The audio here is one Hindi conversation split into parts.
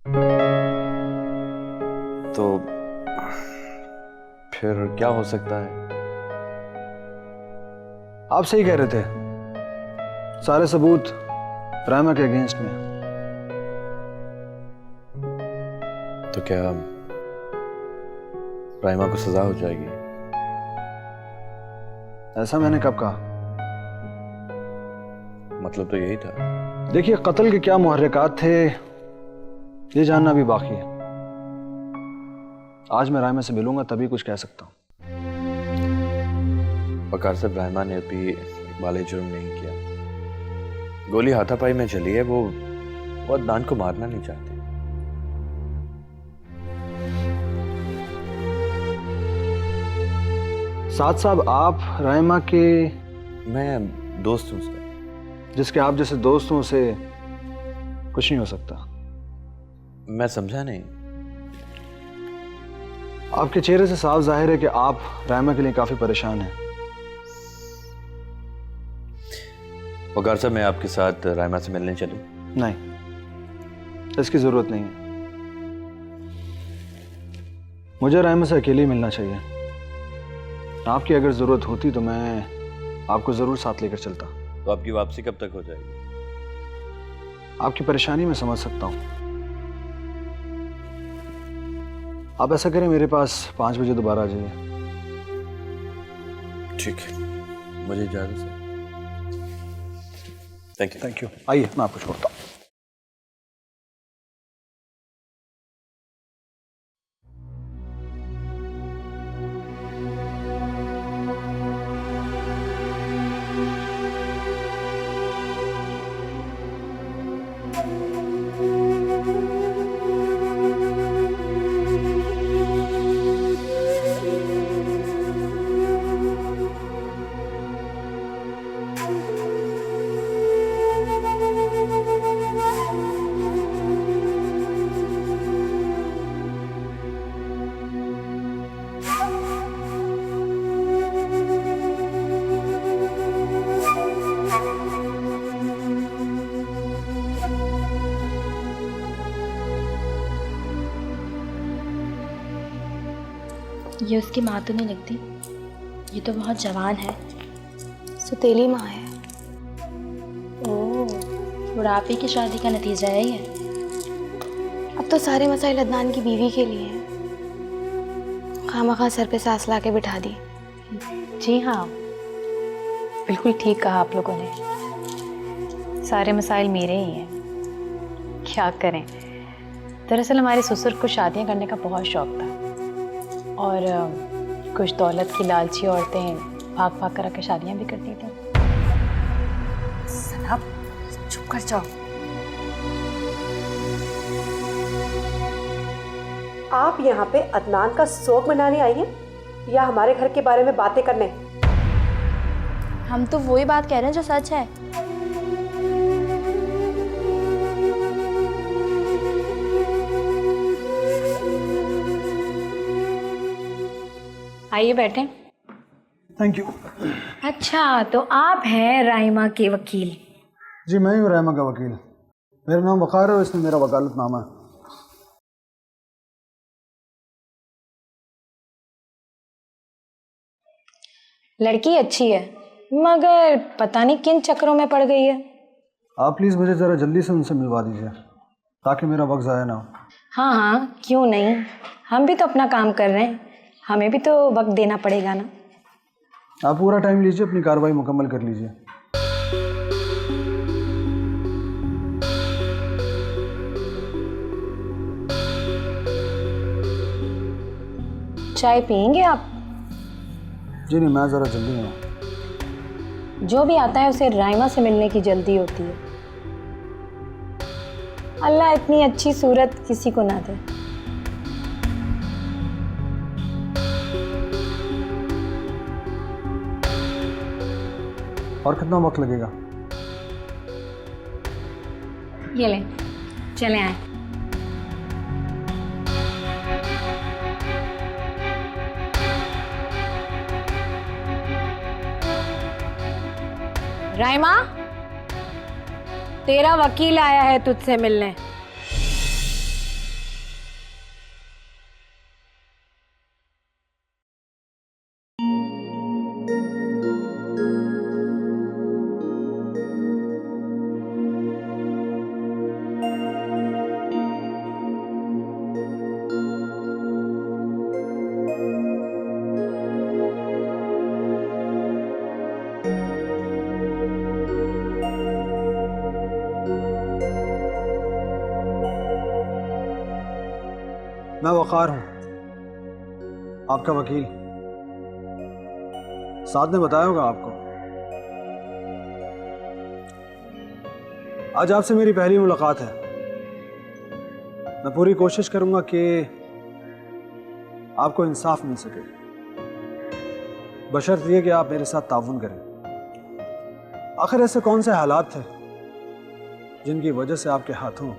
तो फिर क्या हो सकता है? आप सही कह रहे थे, सारे सबूत रायमा के अगेंस्ट में। तो क्या रायमा को सजा हो जाएगी? ऐसा मैंने कब कहा? मतलब तो यही था। देखिए, कत्ल के क्या मुहर्रिकात थे ये जानना भी बाकी है। आज मैं रायमा से मिलूंगा तभी कुछ कह सकता हूँ। वकार साहब, रायमा ने अभी इकबाल जुर्म नहीं किया। गोली हाथापाई में चली है। वो अदनान को मारना नहीं चाहती। साथ साहब, आप रायमा के? मैं दोस्त हूं उसका। जिसके आप जैसे दोस्त हों उसे कुछ नहीं हो सकता। मैं समझा नहीं। आपके चेहरे से साफ जाहिर है कि आप रायमा के लिए काफी परेशान हैं। वकार साहब, मैं आपके साथ रायमा से मिलने चलूं? नहीं, इसकी जरूरत नहीं है। मुझे रायमा से अकेले ही मिलना चाहिए। आपकी अगर जरूरत होती तो मैं आपको जरूर साथ लेकर चलता। तो आपकी वापसी कब तक हो जाएगी? आपकी परेशानी मैं समझ सकता हूं। आप ऐसा करें, मेरे पास 5 बजे दोबारा आ जाइए। ठीक है, मुझे इजाजत है। Thank you. Thank you. आइए, मैं आपको छोड़ता हूँ। ये उसकी माँ तो नहीं लगती। ये तो बहुत जवान है। सुतेली माँ है। ओह, बुढ़ापे की शादी का नतीजा है ये। अब तो सारे मसाइल अदनान की बीवी के लिए हैं। खामखा सर पे सास ला के बिठा दी। जी हाँ, बिल्कुल ठीक कहा आप लोगों ने। सारे मसाइल मेरे ही हैं। क्या करें, दरअसल हमारे ससुर को शादियां करने का बहुत शौक था और कुछ दौलत की लालची औरतें भाग भाग कर आकर शादियां भी करती थी। सना, चुप कर जाओ। आप यहाँ पे अदनान का शोक मनाने आई हैं या हमारे घर के बारे में बातें करने? हम तो वही बात कह रहे हैं जो सच है। आइए बैठें। Thank you. अच्छा, तो आप हैं राइमा के वकील? जी, मैं हूँ रायमा का वकील। मेरा नाम वकार है और इसमें मेरा वकालतनामा है। लड़की अच्छी है मगर पता नहीं किन चक्करों में पड़ गई है। आप प्लीज़ मुझे ज़रा जल्दी से उनसे मिलवा दीजिए ताकि मेरा वक्त ज़ाया ना हो। हाँ हाँ, क्यों नहीं, हम भी तो अपना काम कर रहे हैं, हमें भी तो वक्त देना पड़ेगा ना। आप पूरा टाइम लीजिए, अपनी कार्रवाई मुकम्मल कर लीजिए। चाय पियेंगे आप? जी नहीं, मैं ज़रा जल्दी में हूँ। जो भी आता है उसे राइमा से मिलने की जल्दी होती है। अल्लाह इतनी अच्छी सूरत किसी को ना दे। और कितना वक्त लगेगा? ये लें, चले आए। राइमा, तेरा वकील आया है तुझसे मिलने। मैं वक़ार हूँ, आपका वकील। साद ने बताया होगा आपको। आज आपसे मेरी पहली मुलाकात है। मैं पूरी कोशिश करूंगा कि आपको इंसाफ मिल सके, बशर्त ये कि आप मेरे साथ ताउन करें। आखिर ऐसे कौन से हालात थे जिनकी वजह से आपके हाथों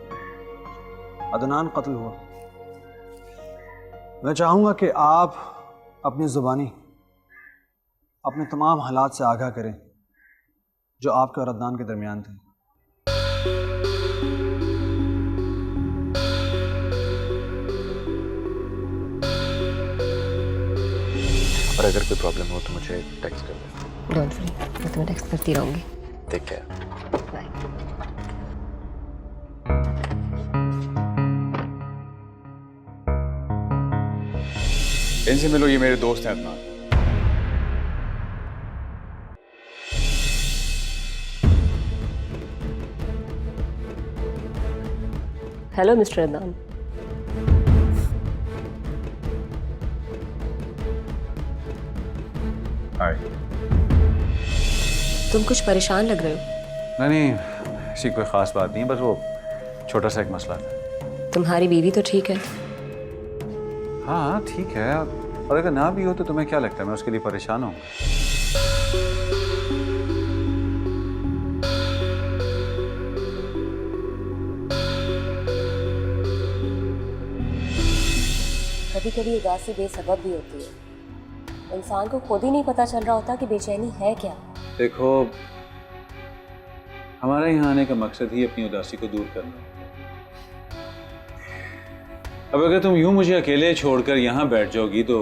अदनान कत्ल हुआ? मैं चाहूंगा कि आप अपनी ज़ुबानी अपने तमाम हालात से आगाह करें जो आपके और अदनान के दरमियान थे। और अगर कोई प्रॉब्लम हो तो मुझे टेक्स्ट कर दें। डोंट वरी, मैं तुम्हें टेक्स्ट करती रहूंगी। Take care. बाय। इनसे मिलो, ये मेरे दोस्त हैं Adnan. Hello mister Adnan. Hi. तुम कुछ परेशान लग रहे हो। नहीं, ऐसी कोई ख़ास बात नहीं है, बस वो छोटा सा एक मसला था। तुम्हारी बीवी तो ठीक है? हाँ ठीक है, और अगर ना भी हो तो तुम्हें क्या लगता है मैं उसके लिए परेशान हूँ? कभी कभी उदासी बेसबब भी होती है। इंसान को खुद ही नहीं पता चल रहा होता कि बेचैनी है क्या। देखो, हमारे यहाँ आने का मकसद ही अपनी उदासी को दूर करना है। अब अगर तुम यूं मुझे अकेले छोड़कर यहाँ बैठ जाओगी तो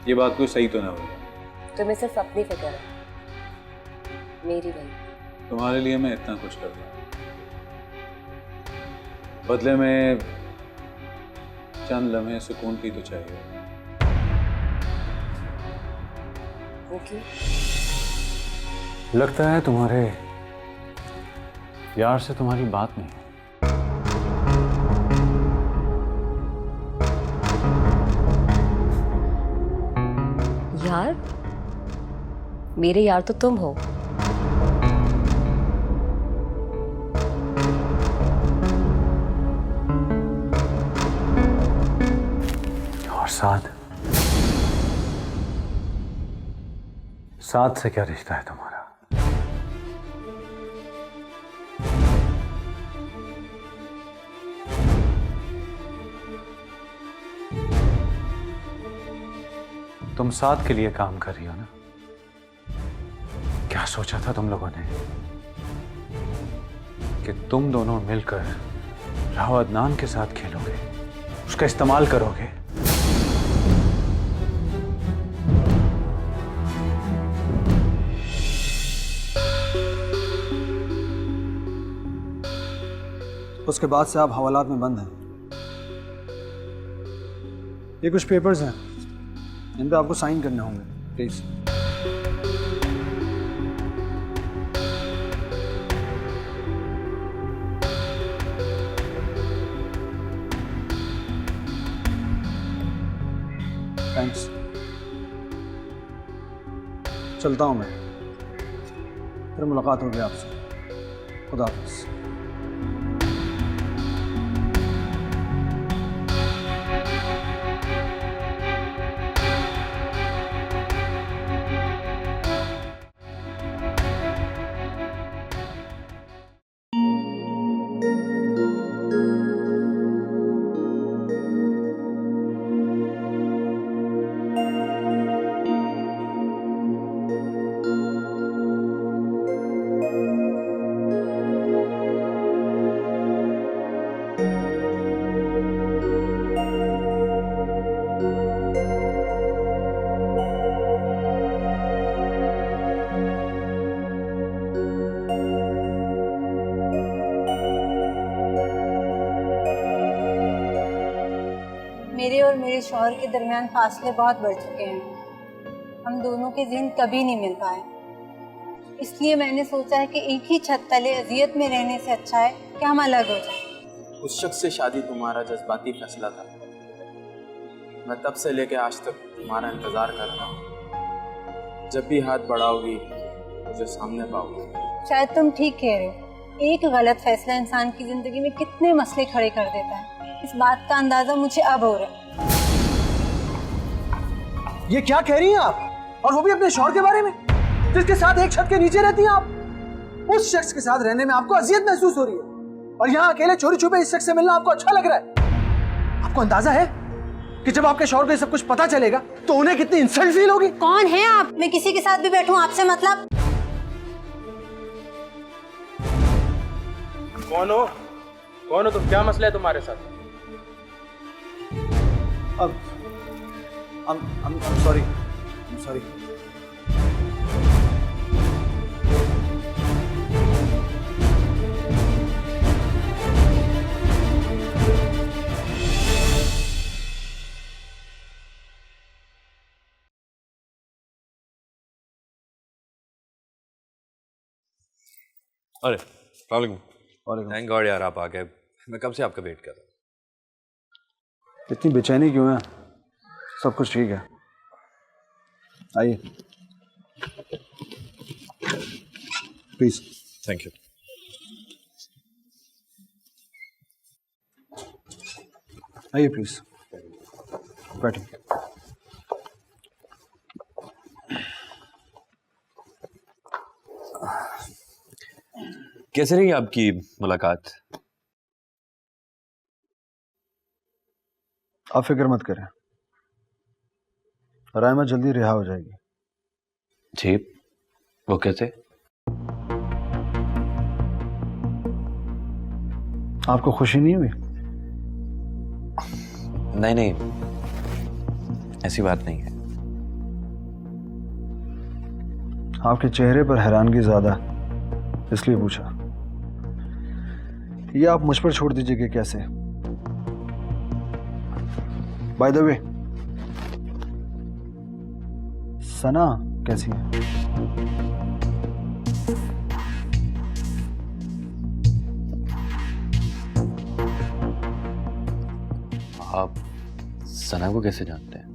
ये बात कोई सही तो ना होगी। तुम्हें सिर्फ अपनी फिक्र है, मेरी नहीं। तुम्हारे लिए मैं इतना कुछ करता हूँ, बदले में चंद लम्हे सुकून की तो चाहिए। वो क्यों? लगता है तुम्हारे यार से तुम्हारी बात नहीं। यार? मेरे यार तो तुम हो। और साथ से क्या रिश्ता है तुम्हारा? तुम साथ के लिए काम कर रही हो ना? क्या सोचा था तुम लोगों ने कि तुम दोनों मिलकर राव अदनान के साथ खेलोगे, उसका इस्तेमाल करोगे? उसके बाद से आप हवालात में बंद हैं। ये कुछ पेपर्स हैं, इन पे आपको साइन करने होंगे, प्लीज। थैंक्स। चलता हूं मैं, फिर मुलाकात होगी आपसे। खुदा हाफिज़। मेरे और मेरे शौहर के दरमियान फासले बहुत बढ़ चुके हैं। हम दोनों के ज़हन कभी नहीं मिल पाए। इसलिए मैंने सोचा है कि एक ही छत तले अजियत में रहने से अच्छा है कि हम अलग हो जाएं। उस शख्स से शादी तुम्हारा जज्बाती फैसला था। मैं तब से लेके आज तक तुम्हारा इंतजार कर रहा हूँ। जब भी हाथ बढ़ाओगी मुझे सामने पाओगी। शायद तुम ठीक कह रहे हो, एक गलत फैसला इंसान की जिंदगी में कितने मसले खड़े कर देता है। इस बात का अंदाजा मुझे अब हो रहा है। ये क्या कह रही हैं आप? और वो भी अपने शौहर के बारे में, जिसके साथ एक छत के नीचे रहती हैं आप। उस शख्स के साथ रहने में आपको अजियत महसूस हो रही है, और यहाँ अकेले चोरी छुपे इस शख्स से मिलना आपको अच्छा लग रहा है। आपको अंदाजा है कि जब आपके शौहर को ये सब कुछ पता चलेगा तो उन्हें कितनी इंसल्ट फील होगी? कौन है आप? मैं किसी के साथ भी बैठूं, आपसे मतलब? कौन हो तुम? क्या मसला है तुम्हारे साथ? अब I'm sorry. I'm sorry. अरे वालेकुम। थैंक गॉड यार आप आ गए। मैं कब से आपका वेट कर रहा हूँ। इतनी बेचैनी क्यों है? सब कुछ ठीक है, आइए प्लीज। Thank you. आइए प्लीज, बैठिए। कैसे रही आपकी मुलाकात? आप फिक्र मत करें, रायमा जल्दी रिहा हो जाएगी। जी, वो कैसे? आपको खुशी नहीं हुई? नहीं, ऐसी बात नहीं है। आपके चेहरे पर हैरानगी ज्यादा, इसलिए पूछा। ये आप मुझ पर छोड़ दीजिए कि कैसे। बाय द वे, सना कैसी है? आप सना को कैसे जानते हैं?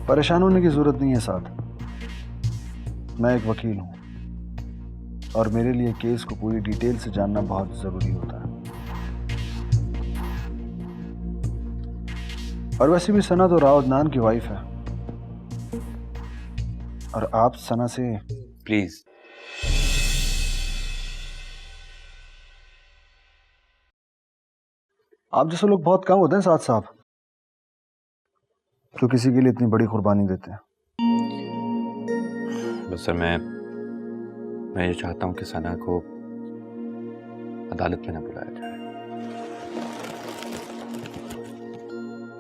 परेशान होने की जरूरत नहीं है साथ। मैं एक वकील हूं और मेरे लिए केस को पूरी डिटेल से जानना बहुत जरूरी होता है। और वैसे भी सना तो राव अदनान की वाइफ है, और आप सना से प्लीज। आप जैसे लोग बहुत कम होते हैं साथ साहब, जो किसी के लिए इतनी बड़ी कुर्बानी देते हैं। बस सर, मैं ये चाहता हूं कि सना को अदालत में ना बुलाया जाए।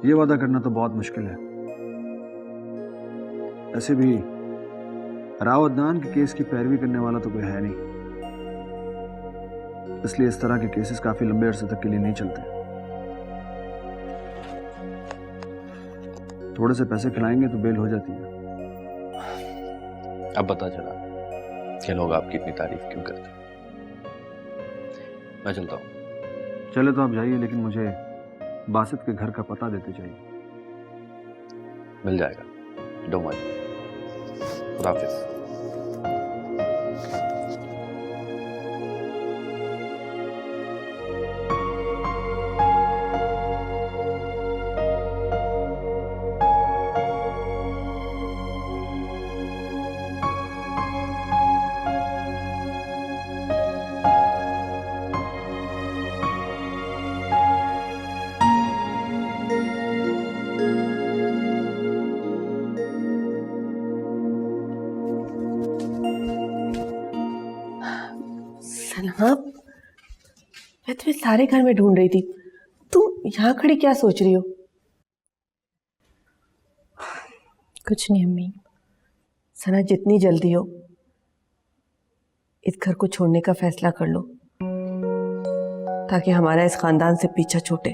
ये वादा करना तो बहुत मुश्किल है। ऐसे भी राव अदनान के केस की पैरवी करने वाला तो कोई है नहीं, इसलिए इस तरह के केसेस काफी लंबे अरसे तक के लिए नहीं चलते। थोड़े से पैसे खिलाएंगे तो बेल हो जाती है। अब पता चला कि लोग आपकी इतनी तारीफ क्यों करते हैं। मैं चलता हूँ। चले तो आप जाइए, लेकिन मुझे बासित के घर का पता देते जाइए। मिल जाएगा, डोंट वरी। खुदा हाफिज। सना, मैं तुम्हें सारे घर में ढूंढ रही थी। तुम यहाँ खड़ी क्या सोच रही हो? कुछ नहीं अम्मी। सना, जितनी जल्दी हो इस घर को छोड़ने का फैसला कर लो, ताकि हमारा इस खानदान से पीछा छूटे।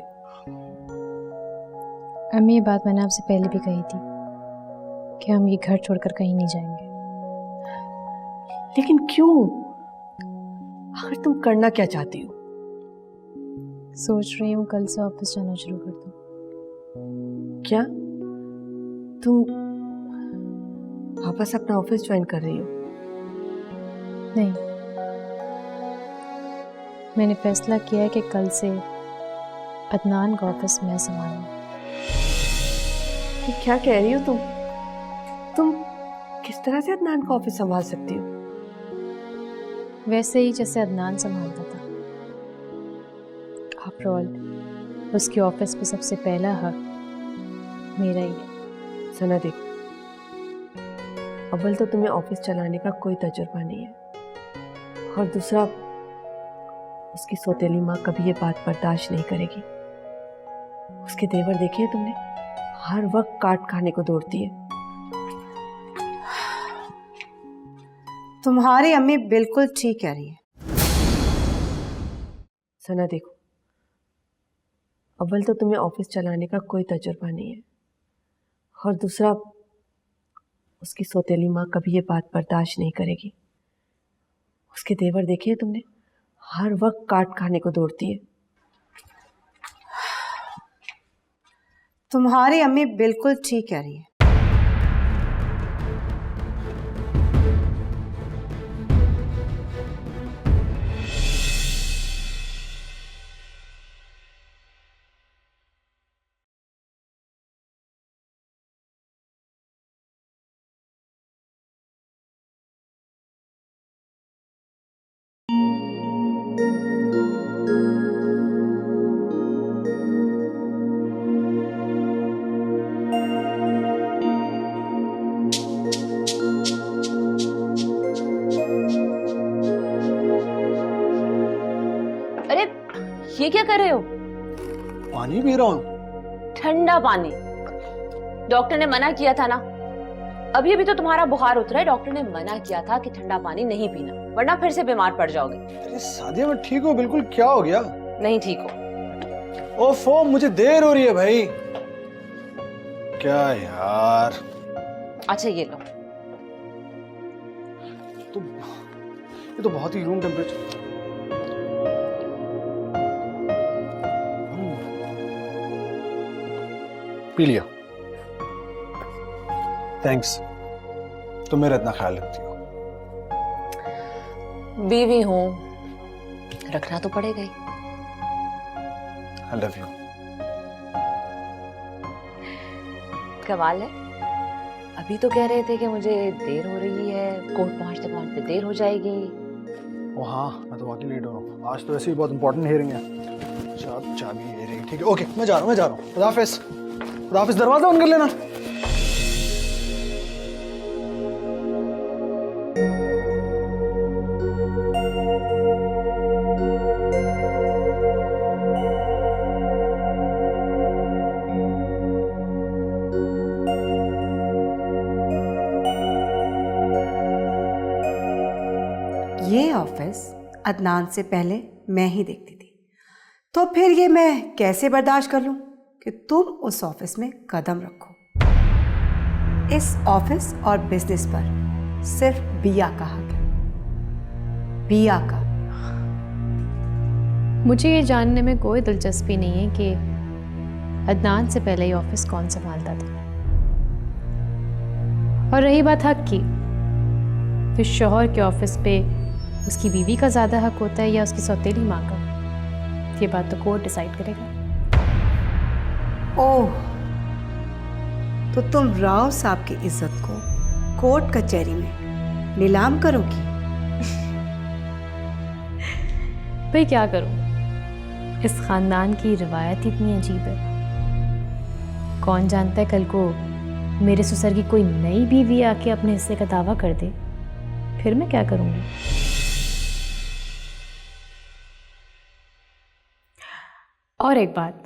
अम्मी, ये बात मैंने आपसे पहले भी कही थी कि हम ये घर छोड़कर कहीं नहीं जाएंगे। लेकिन क्यों? आखिर तुम करना क्या चाहती हो? सोच रही हूँ कल से ऑफिस जाना शुरू कर दूँ। क्या तुम वापस अपना ऑफिस ज्वाइन कर रही हो? नहीं, मैंने फैसला किया है कि कल से अदनान का ऑफिस मैं संभालूं। ये क्या कह रही हो तुम किस तरह से अदनान का ऑफिस संभाल सकती हो? वैसे ही जैसे अदनान संभालता था। आफ्टर ऑल उसके ऑफिस पे सबसे पहला हक मेरा ही है। सना देखो, अव्वल तो तुम्हें ऑफिस चलाने का कोई तजुर्बा नहीं है, और दूसरा उसकी सौतेली माँ कभी ये बात बर्दाश्त नहीं करेगी। उसके तेवर देखे तुमने, हर वक्त काट खाने को दौड़ती है। तुम्हारी अम्मी बिल्कुल ठीक कह रही है। सना देखो, अव्वल तो तुम्हें ऑफिस चलाने का कोई तजुर्बा नहीं है, और दूसरा उसकी सौतेली माँ कभी ये बात बर्दाश्त नहीं करेगी। उसके तेवर देखे तुमने, हर वक्त काट खाने को दौड़ती है। तुम्हारी अम्मी बिल्कुल ठीक कह रही है। ये क्या कर रहे हो? पानी पी रहा हूँ। ठंडा पानी? डॉक्टर ने मना किया था ना। अभी अभी तो तुम्हारा बुखार उतरा है, डॉक्टर ने मना किया था कि ठंडा पानी नहीं पीना, वरना फिर से बीमार पड़ जाओगे। अरे सादिया मैं ठीक हूँ बिल्कुल, क्या हो गया? नहीं ठीक हो। ओफो मुझे देर हो रही है भाई। क्या यार। अच्छा ये लो। ये तो बहुत ही रूम टेम्परेचर। पी लिया, थैंक्स। तुम मेरा इतना ख्याल रखती हो। बीवी हूं, रखना तो पड़ेगा ही। I love you. कमाल है, अभी तो कह रहे थे कि मुझे देर हो रही है, कोर्ट पहुंचते पहुंचते देर हो जाएगी। ओ हाँ, मैं तो वाकई लेट हो रहा हूँ। आज तो ऐसे ही बहुत इंपॉर्टेंट हियरिंग है। चाबी ये रही, ठीक है। ओके मैं जा रहा हूँ। खुदा हाफिज़। खुदा हाफिज़। दरवाजा ऑन कर लेना। ये ऑफिस अदनान से पहले मैं ही देखती थी, तो फिर ये मैं कैसे बर्दाश्त कर लूं कि तुम उस ऑफिस में कदम रखो। इस ऑफिस और बिजनेस पर सिर्फ बिया का हक है, बिया का। मुझे ये जानने में कोई दिलचस्पी नहीं है कि अदनान से पहले ये ऑफिस कौन संभालता था। और रही बात हक की, तो शौहर के ऑफिस पे उसकी बीवी का ज़्यादा हक होता है या उसकी सौतेली माँ का, ये बात तो कोर्ट डिसाइड करेगा। ओह, तो तुम राव साहब की इज्जत को कोर्ट कचहरी में नीलाम करोगी? भाई क्या करूं, इस खानदान की रिवायत इतनी अजीब है। कौन जानता है कल को मेरे ससुर की कोई नई बीवी आके अपने हिस्से का दावा कर दे, फिर मैं क्या करूंगी। और एक बात,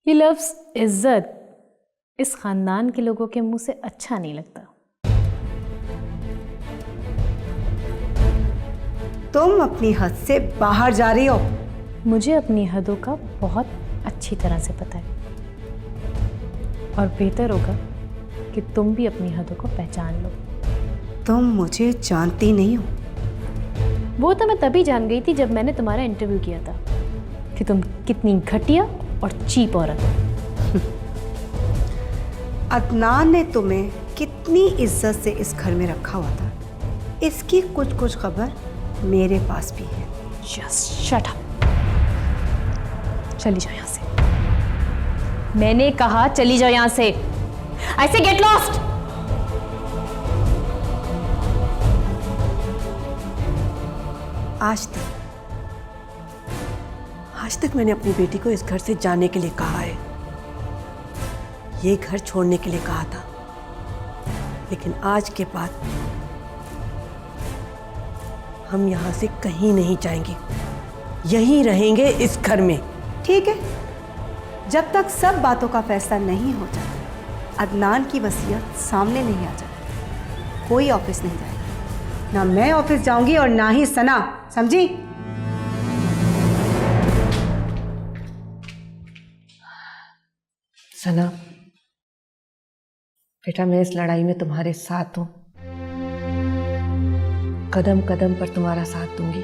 ये लफ्ज़ इज्जत इस खानदान के लोगों के मुंह से अच्छा नहीं लगता। तुम अपनी हद से बाहर जा रही हो। मुझे अपनी हदों का बहुत अच्छी तरह से पता है, और बेहतर होगा कि तुम भी अपनी हदों को पहचान लो। तुम मुझे जानती नहीं हो। वो तो मैं तभी जान गई थी जब मैंने तुम्हारा इंटरव्यू किया था, कि तुम कितनी घटिया और चीप औरत हो। अदनान ने तुम्हें कितनी इज्जत से इस घर में रखा हुआ था, इसकी कुछ कुछ खबर मेरे पास भी है। Just shut up. चली जाओ यहां से। मैंने कहा चली जाओ यहां से। आई से गेट लॉस्ट। आज तक मैंने अपनी बेटी को इस घर से जाने के लिए कहा है, ये घर छोड़ने के लिए कहा था, लेकिन आज के बाद हम यहाँ से कहीं नहीं जाएंगे, यहीं रहेंगे इस घर में। ठीक है, जब तक सब बातों का फैसला नहीं हो जाता, अदनान की वसीयत सामने नहीं आ जाती, कोई ऑफिस नहीं जाएगा। ना मैं ऑफिस जाऊंगी और ना ही सना, समझी? सना बेटा, मैं इस लड़ाई में तुम्हारे साथ हूं, कदम कदम पर तुम्हारा साथ दूंगी,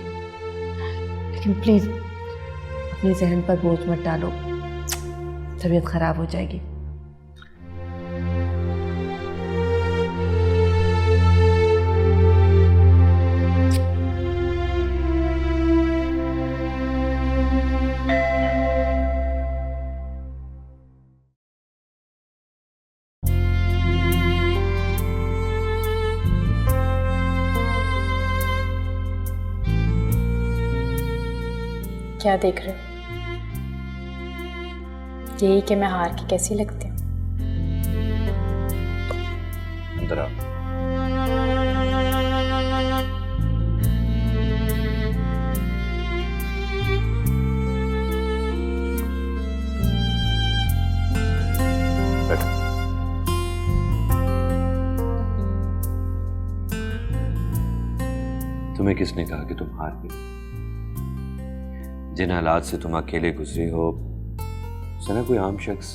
लेकिन प्लीज अपने जहन पर बोझ मत डालो, तबीयत खराब हो जाएगी। क्या देख रहे हो? यही कि मैं हार की कैसी लगती हूँ? अंदर आओ। बैठो। तुम्हें किसने कहा कि तुम हार गई? जिन हालात से तुम अकेले गुजरी हो, सना कोई आम शख्स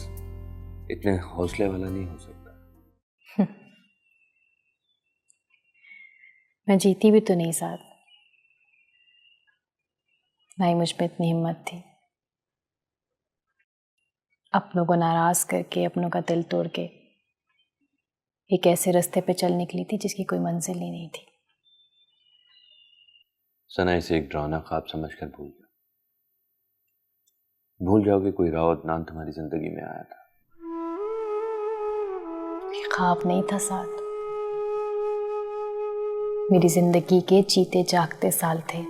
इतने हौसले वाला नहीं हो सकता। मैं जीती भी तो नहीं साथ, ना ही मुझ में इतनी हिम्मत थी। अपनों को नाराज करके, अपनों का दिल तोड़ के एक ऐसे रास्ते पे चल निकली थी जिसकी कोई मंजिल ही नहीं थी। सना इसे एक डरावना ख्वाब समझकर भूल जाओगे कोई राव अदनान तुम्हारी जिंदगी में आया था। ये ख्वाब नहीं था साथ, मेरी जिंदगी के जीते जागते साल थे,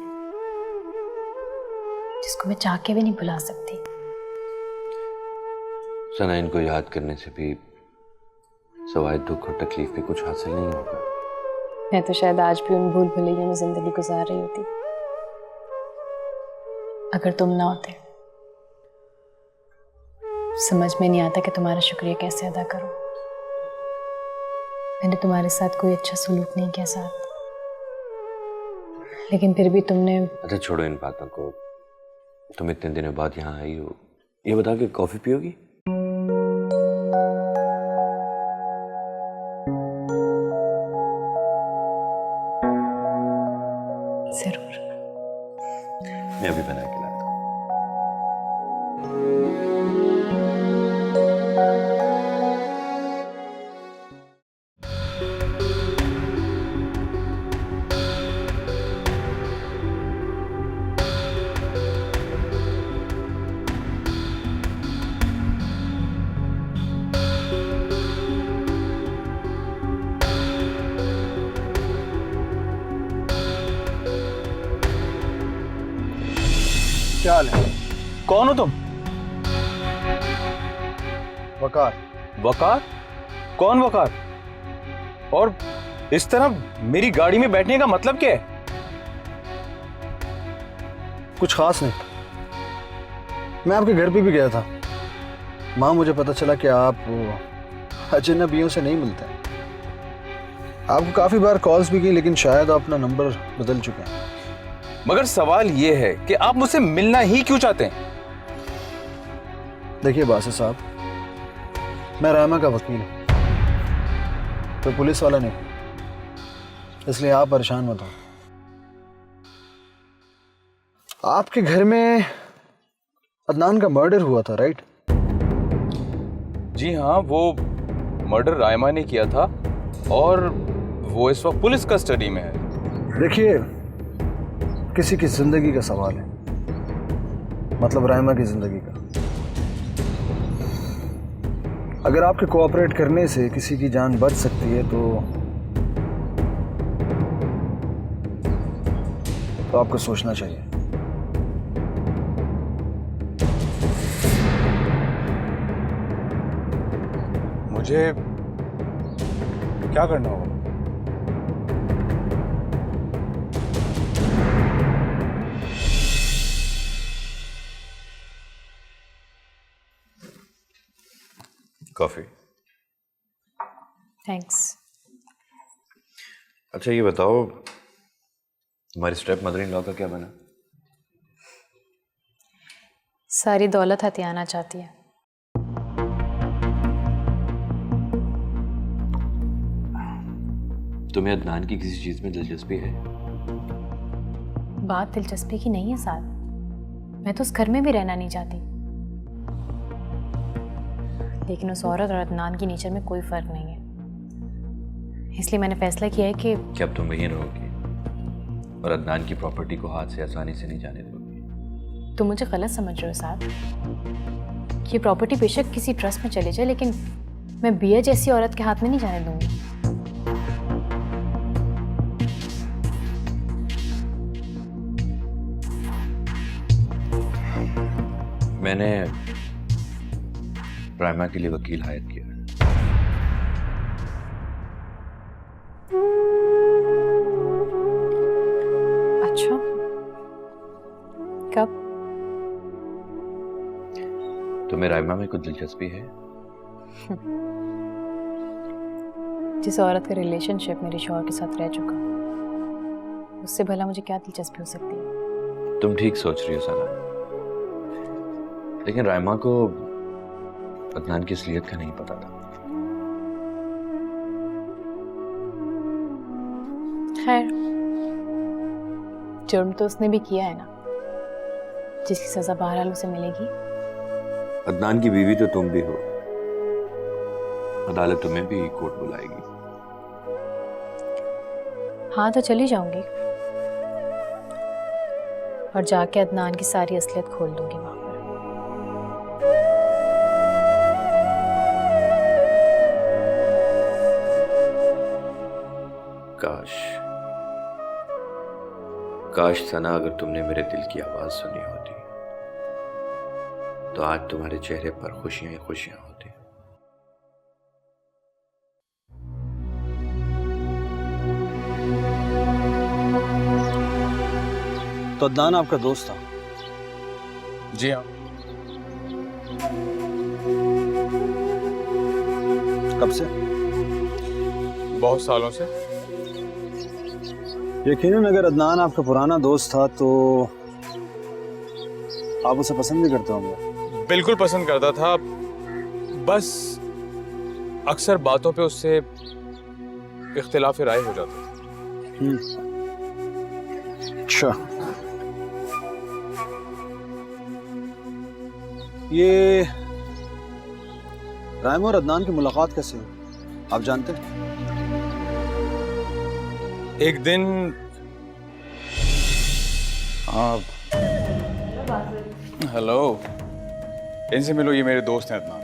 जिसको मैं चाह के भी नहीं भुला सकती। सना, इनको याद करने से भी सवाए दुख और तकलीफ के कुछ हासिल नहीं होगा। मैं तो शायद आज भी उन भूल भुलैयों में जिंदगी गुजार रही होती अगर तुम ना होते। समझ में नहीं आता कि तुम्हारा शुक्रिया कैसे अदा करूं। मैंने तुम्हारे साथ कोई अच्छा सलूक नहीं किया साथ, लेकिन फिर भी तुमने। अच्छा छोड़ो इन बातों को, तुम इतने दिनों बाद यहाँ आई हो, ये बता के कॉफी पियोगी? जरूर। मैं अभी बना के लाता हूं। क्या हाल है? कौन हो तुम? वकार। वकार? कौन वकार? और इस तरह मेरी गाड़ी में बैठने का मतलब क्या है? कुछ खास नहीं, मैं आपके घर पे भी गया था। माँ, मुझे पता चला कि आप अजनबियों से नहीं मिलते। आपको काफी बार कॉल्स भी की, लेकिन शायद आप अपना नंबर बदल चुके हैं। मगर सवाल यह है कि आप मुझसे मिलना ही क्यों चाहते हैं? देखिए बासित साहब, मैं रहमा का वकील हूं, कोई पुलिस वाला नहीं, इसलिए आप परेशान मत हो। आपके घर में अदनान का मर्डर हुआ था, राइट? जी हाँ, वो मर्डर रायमा ने किया था और वो इस वक्त पुलिस कस्टडी में है। देखिए, किसी की जिंदगी का सवाल है, मतलब रायमा की जिंदगी का। अगर आपके कोऑपरेट करने से किसी की जान बच सकती है तो आपको सोचना चाहिए। मुझे क्या करना होगा? कॉफी। थैंक्स। अच्छा ये बताओ, तुम्हारी स्टेप मदर इन लॉ का क्या बना? सारी दौलत हथियाना चाहती है। तुम्हें अदनान की किसी चीज में दिलचस्पी है? बात दिलचस्पी की नहीं है साथ, मैं तो उस घर में भी रहना नहीं चाहती, लेकिन उस औरत और अदनान की नेचर में कोई फर्क नहीं है, इसलिए मैंने फैसला किया है कि अब तुम वहीं रहोगी और अदनान की प्रॉपर्टी को हाथ से आसानी से नहीं जाने दोगी। तुम मुझे गलत समझ रहे हो साथ। ये प्रॉपर्टी बेशक किसी ट्रस्ट में चले जाए, लेकिन मैं बिया जैसी औरत के हाथ में नहीं जाने दूंगी। मैंने रायमा के लिए वकील हायर किया। अच्छा, कब? तुम्हें रायमा में कुछ दिलचस्पी है? जिस औरत का रिलेशनशिप मेरे शौहर के साथ रह चुका, उससे भला मुझे क्या दिलचस्पी हो सकती है? तुम ठीक सोच रही हो सना, लेकिन रायमा को अदनान की असलियत का नहीं पता था। खैर, जुर्म तो उसने भी किया है ना, जिसकी सजा बहरहाल उसे मिलेगी। अदनान की बीवी तो तुम भी हो, अदालत तुम्हें भी कोर्ट बुलाएगी। हाँ तो चली जाऊंगी और जाके अदनान की सारी असलियत खोल दूंगी वहां पर। काश सना, अगर तुमने मेरे दिल की आवाज सुनी होती तो आज तुम्हारे चेहरे पर खुशियां ही खुशियां होती। तो अदनान आपका दोस्त था? जी हाँ। कब से? बहुत सालों से। यकीनन अगर अदनान आपका पुराना दोस्त था तो आप उसे पसंद भी करते होंगे। बिल्कुल पसंद करता था, बस अक्सर बातों पे उससे इख्तिलाफ राय हो जाता था। अच्छा, ये रायमा और अदनान की मुलाकात कैसे हुई, आप जानते हैं? एक दिन हेलो, इनसे मिलो, ये मेरे दोस्त हैं अदनान।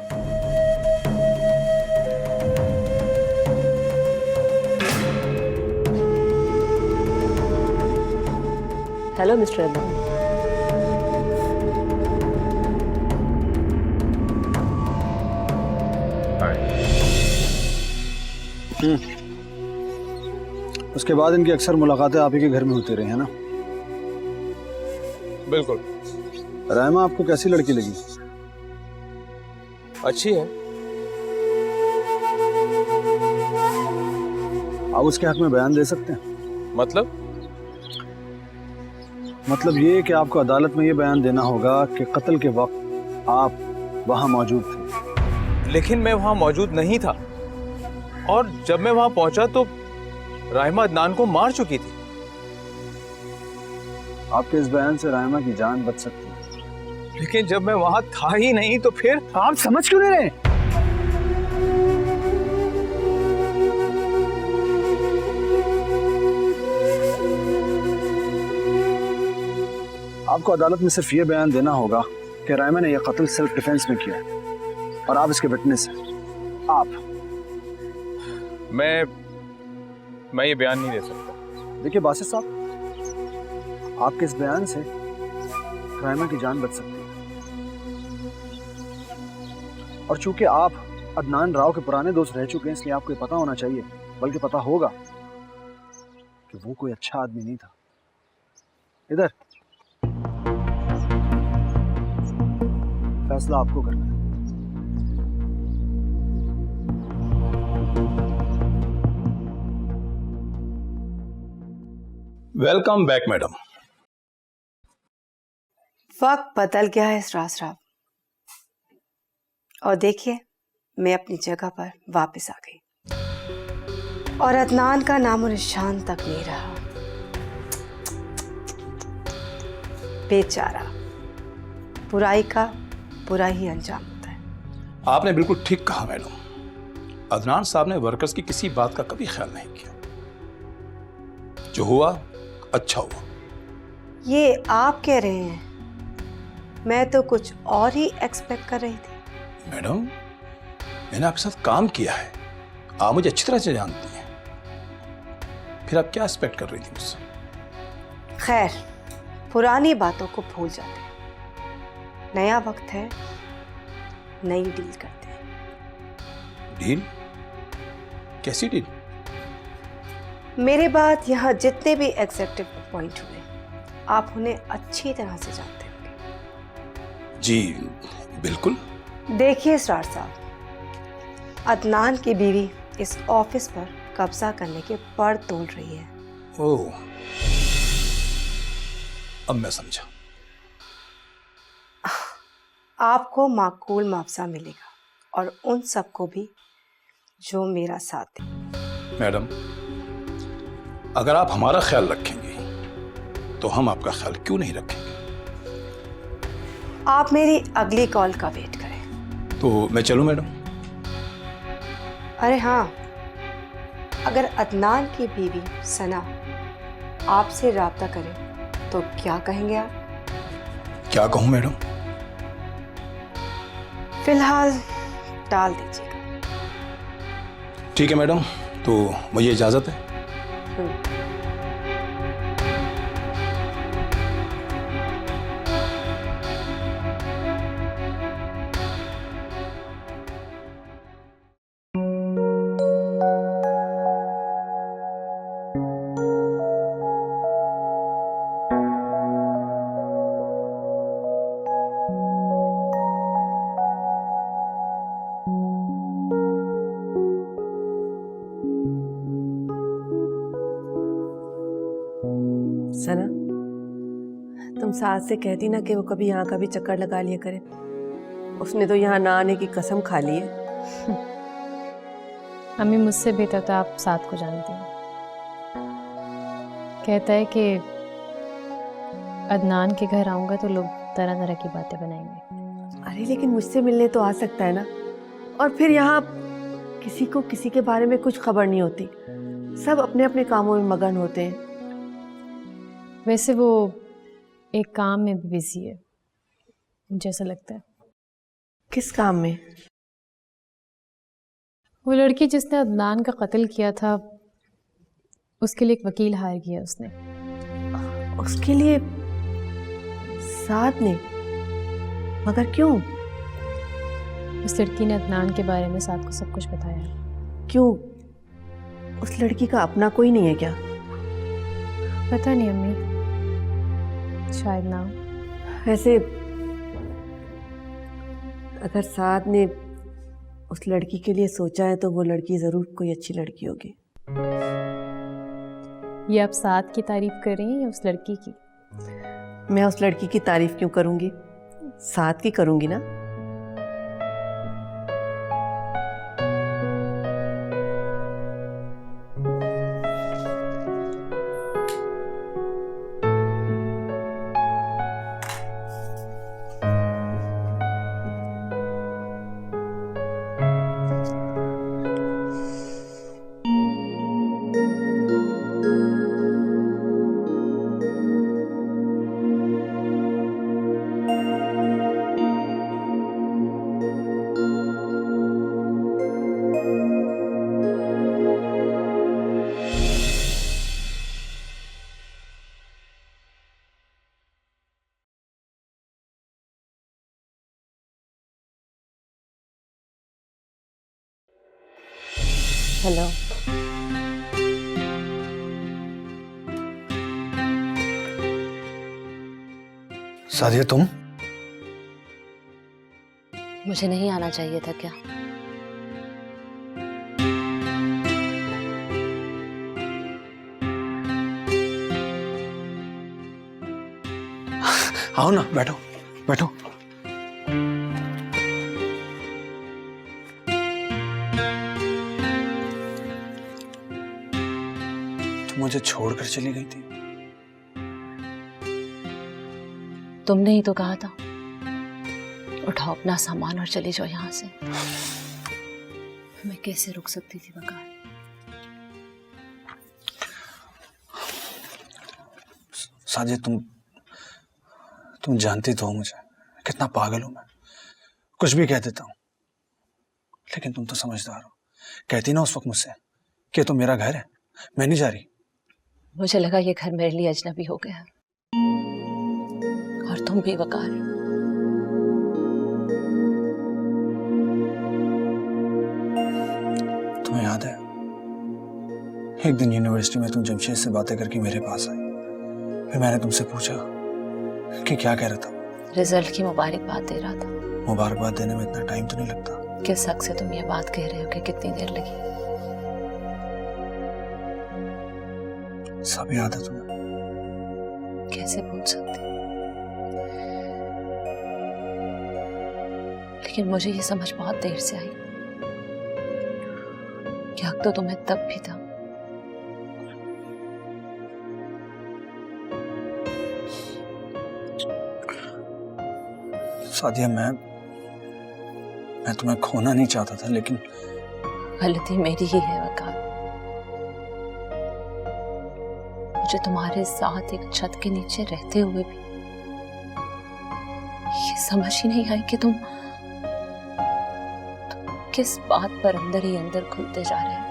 Hello mister Adnan. उसके बाद इनकी अक्सर मुलाकातें आप ही के घर में होती रही है ना? बिल्कुल। रायमा आपको कैसी लड़की लगी? अच्छी है। आप उसके हक में बयान दे सकते हैं? मतलब ये कि आपको अदालत में ये बयान देना होगा कि कत्ल के वक्त आप वहां मौजूद थे। लेकिन मैं वहां मौजूद नहीं था, और जब मैं वहां पहुंचा तो रायमा अदनान को मार चुकी थी। आपके इस बयान से रायमा की जान बच सकती है। लेकिन जब मैं वहां था ही नहीं तो फिर आप समझ क्यों नहीं रहे? आपको अदालत में सिर्फ ये बयान देना होगा कि रायमा ने यह कत्ल सेल्फ डिफेंस में किया है और आप इसके विटनेस हैं। आप मैं ये बयान नहीं दे सकता। देखिए बासित साहब, आपके इस बयान से रायमा की जान बच सकती है और चूंकि आप अदनान राव के पुराने दोस्त रह चुके हैं इसलिए आपको ये पता होना चाहिए, बल्कि पता होगा कि वो कोई अच्छा आदमी नहीं था। इधर फैसला आपको करना है। Welcome back madam. वक्त बदल गया है इसरार साहब, और देखिए मैं अपनी जगह पर वापस आ गई और अदनान का नामो निशान तक नहीं रहा। बेचारा, बुराई का बुरा ही अंजाम होता है। आपने बिल्कुल ठीक कहा मैडम। अदनान साहब ने वर्कर्स की किसी बात का कभी ख्याल नहीं किया। जो हुआ अच्छा हुआ। ये आप कह रहे हैं, मैं तो कुछ और ही एक्सपेक्ट कर रही थी। मैडम, मैंने आपके साथ काम किया है, आप मुझे अच्छी तरह से जानती हैं। फिर आप क्या एक्सपेक्ट कर रही थी मुझसे? खैर, पुरानी बातों को भूल जाते हैं। नया वक्त है, नई डील करते हैं। डील? कैसी डील? मेरे बाद यहाँ जितने भी एग्जीक्यूटिव अपॉइंट हुए, आप उन्हें अच्छी तरह से जानते होंगे। जी बिल्कुल। देखिए इसरार साहब, अदनान की बीवी इस ऑफिस पर कब्जा करने के पड़ तोल रही है। ओह, अब मैं समझा। आपको माकूल मुआवजा मिलेगा और उन सबको भी जो मेरा साथ दे। मैडम, अगर आप हमारा ख्याल रखेंगे तो हम आपका ख्याल क्यों नहीं रखेंगे? आप मेरी अगली कॉल का वेट करें। तो मैं चलूं मैडम? अरे हाँ, अगर अदनान की बीवी सना आपसे राब्ता करे तो क्या कहेंगे आप? क्या कहूं मैडम? फिलहाल टाल दीजिएगा। ठीक है मैडम, तो मुझे इजाजत है। सना, तुम सास से कहती ना कि वो कभी यहाँ का भी चक्कर लगा लिया करे। उसने तो यहाँ ना आने की कसम खा ली है। अम्मी मुझसे बेहतर तो आप साथ को जानती हैं। कहता है कि अदनान के घर आऊँगा तो लोग तरह तरह की बातें बनाएंगे। अरे लेकिन मुझसे मिलने तो आ सकता है ना। और फिर यहाँ किसी को किसी के बारे में कुछ खबर नहीं होती, सब अपने अपने कामों में मगन होते हैं। वैसे वो एक काम में भी बिजी है, मुझे ऐसा लगता है। किस काम में? वो लड़की जिसने अदनान का कत्ल किया था, उसके लिए एक वकील हायर किया उसने। उसके लिए साथ ने? मगर क्यों? उस लड़की ने अदनान के बारे में साथ को सब कुछ बताया। क्यों? उस लड़की का अपना कोई नहीं है क्या? पता नहीं अम्मी, शायद ना। वैसे अगर साथ ने उस लड़की के लिए सोचा है तो वो लड़की जरूर कोई अच्छी लड़की होगी। ये आप साथ की तारीफ कर रही हैं या उस लड़की की? मैं उस लड़की की तारीफ क्यों करूंगी, साथ की करूंगी ना। हेलो। सादिया तुम? मुझे नहीं आना चाहिए था क्या? आओ ना, बैठो बैठो। तुम मुझे छोड़कर चली गई थी। तुमने ही तो कहा था उठाओ अपना सामान और चली जाओ यहाँ से। मैं कैसे रुक सकती थी वकार? साजिया तुम जानती तो हो मुझे कितना पागल हूं मैं, कुछ भी कह देता हूं। लेकिन तुम तो समझदार हो, कहती ना उस वक्त मुझसे कि तुम मेरा घर है, मैं नहीं जा रही। मुझे लगा ये घर मेरे लिए अजनबी हो गया और तुम भी वकार। तुम्हें याद है एक दिन यूनिवर्सिटी में तुम जमशेद से बातें करके मेरे पास आई, फिर मैंने तुमसे पूछा कि क्या कह रहा था। रिजल्ट की मुबारकबाद दे रहा था। मुबारकबाद देने में इतना टाइम तो नहीं लगता। किस हक से तुम ये बात कह रहे हो कि कितनी देर लगी? सब याद है तुम्हें? कैसे भूल सकती? लेकिन मुझे ये समझ बहुत देर से आई कि हक तो तुम्हें तब भी था। सादिया मैं तुम्हें खोना नहीं चाहता था, लेकिन गलती मेरी ही है वकार। मुझे तुम्हारे साथ एक छत के नीचे रहते हुए भी ये समझ ही नहीं आई कि तुम किस बात पर अंदर ही अंदर खुलते जा रहे हो।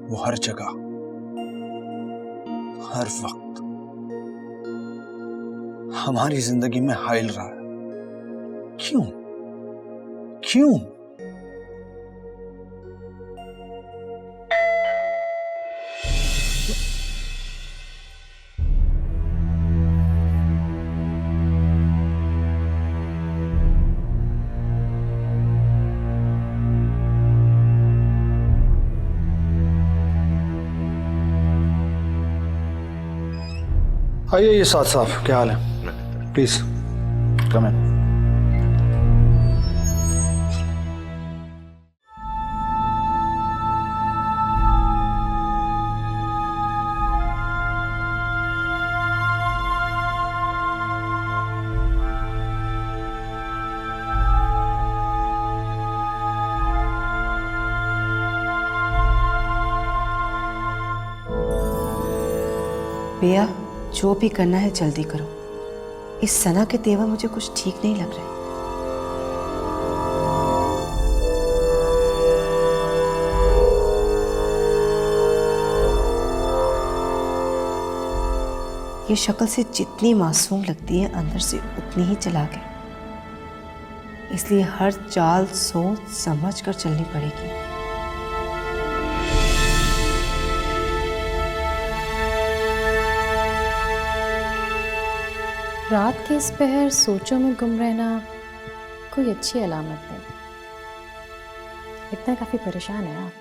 वो हर जगह हर वक्त हमारी जिंदगी में हाइल रहा है। क्यों क्यों? आइए ये साथ साहब, क्या हाल है? प्लीज कम इन। भैया जो भी करना है जल्दी करो, इस सना के तेवर मुझे कुछ ठीक नहीं लग रहे। ये शक्ल से जितनी मासूम लगती है अंदर से उतनी ही चालाक है, इसलिए हर चाल सोच समझ कर चलनी पड़ेगी। रात के इस पहर सोचों में गुम रहना कोई अच्छी अलामत नहीं। इतना काफी परेशान है आप।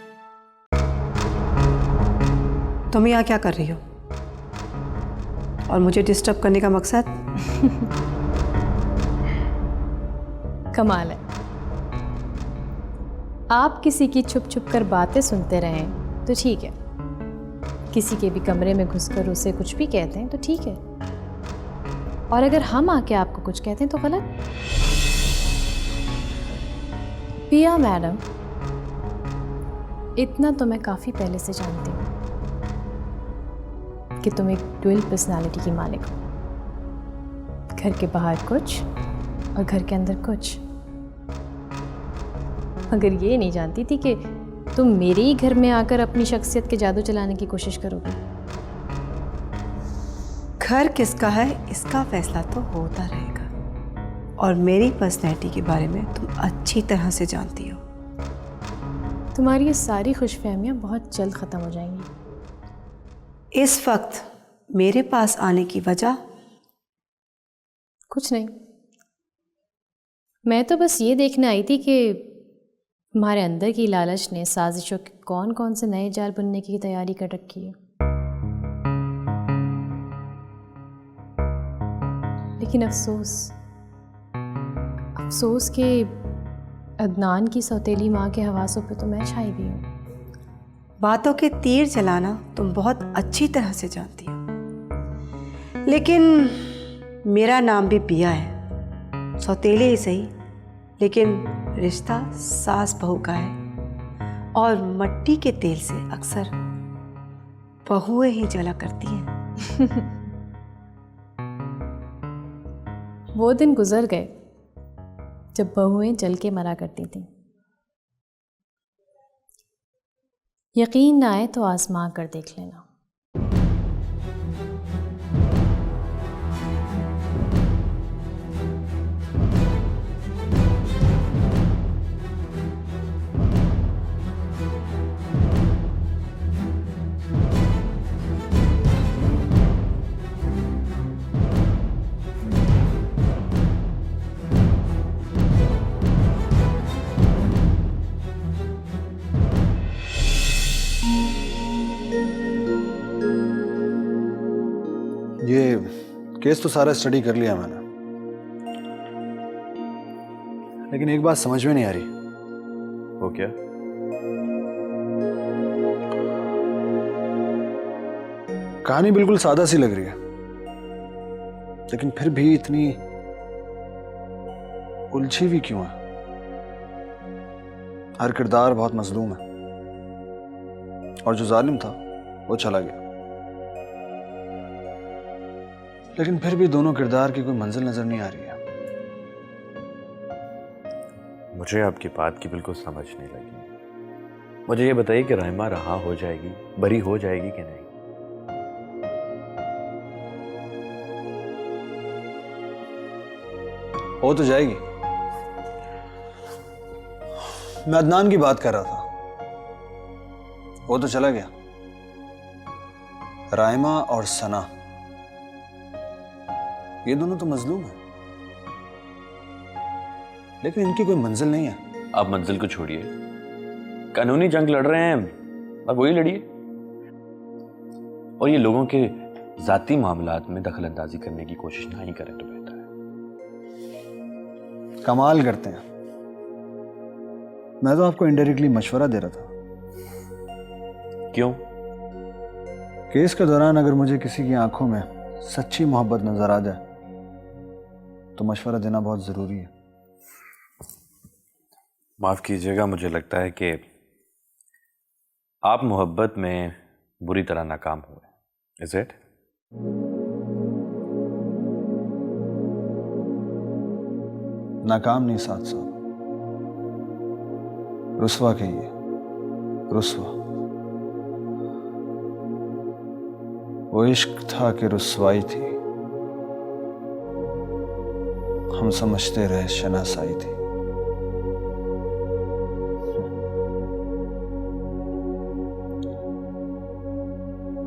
तुम यहाँ क्या कर रही हो और मुझे डिस्टर्ब करने का मकसद? कमाल है, आप किसी की छुप छुप कर बातें सुनते रहें तो ठीक है, किसी के भी कमरे में घुसकर उसे कुछ भी कहते हैं तो ठीक है, और अगर हम आके आपको कुछ कहते हैं तो गलत। पिया मैडम, इतना तो मैं काफी पहले से जानती हूँ कि तुम एक ड्यूअल पर्सनालिटी की मालिक हो। घर के बाहर कुछ और घर के अंदर कुछ। मगर ये नहीं जानती थी कि तुम मेरे ही घर में आकर अपनी शख्सियत के जादू चलाने की कोशिश करोगे। घर किसका है इसका फैसला तो होता रहेगा, और मेरी पर्सनैलिटी के बारे में तुम अच्छी तरह से जानती हो। तुम्हारी ये सारी खुशफहमियाँ बहुत जल्द ख़त्म हो जाएंगी। इस वक्त मेरे पास आने की वजह? कुछ नहीं, मैं तो बस ये देखने आई थी कि तुम्हारे अंदर की लालच ने साजिशों के कौन कौन से नए जाल बुनने की तैयारी कर रखी है। लेकिन अफसोस के अदनान की सौतेली माँ के हवासों पे तो मैं छाई भी हूँ। बातों के तीर चलाना तुम बहुत अच्छी तरह से जानती हो, लेकिन मेरा नाम भी पिया है। सौतेले ही सही, लेकिन रिश्ता सास बहू का है, और मट्टी के तेल से अक्सर बहुएं ही जला करती हैं। वो दिन गुजर गए जब बहुएं जल के मरा करती थीं। यकीन ना आए तो आजमा कर देख लेना। ये केस तो सारा स्टडी कर लिया मैंने, लेकिन एक बात समझ में नहीं आ रही। वो क्या? कहानी बिल्कुल सादा सी लग रही है, लेकिन फिर भी इतनी उलझी हुई क्यों है? हर किरदार बहुत मजलूम है, और जो जालिम था वो चला गया, लेकिन फिर भी दोनों किरदार की कोई मंजिल नजर नहीं आ रही है। मुझे आपकी बात की बिल्कुल समझ नहीं लगी। मुझे ये बताइए कि राइमा रहा हो जाएगी, बरी हो जाएगी कि नहीं? हो तो जाएगी। मैं अदनान की बात कर रहा था, वो तो चला गया। राइमा और सना, ये दोनों तो मजलूम हैं, लेकिन इनकी कोई मंजिल नहीं है। आप मंजिल को छोड़िए, कानूनी जंग लड़ रहे हैं, अब वही लड़िए। और ये लोगों के जाती मामलात में दखल अंदाजी करने की कोशिश ना ही करें तो बेहतर है। कमाल करते हैं। मैं तो आपको इनडायरेक्टली मशवरा दे रहा था। क्यों? केस के दौरान अगर मुझे किसी की आंखों में सच्ची मोहब्बत नजर आ जाए तो मशवरा देना बहुत जरूरी है। माफ कीजिएगा, मुझे लगता है कि आप मोहब्बत में बुरी तरह नाकाम हुए। Is it? नाकाम नहीं साथ साथ रुस्वा कहिए, रुस्वा। वो इश्क था कि रुस्वाई थी, हम समझते रहे शनासाई थी।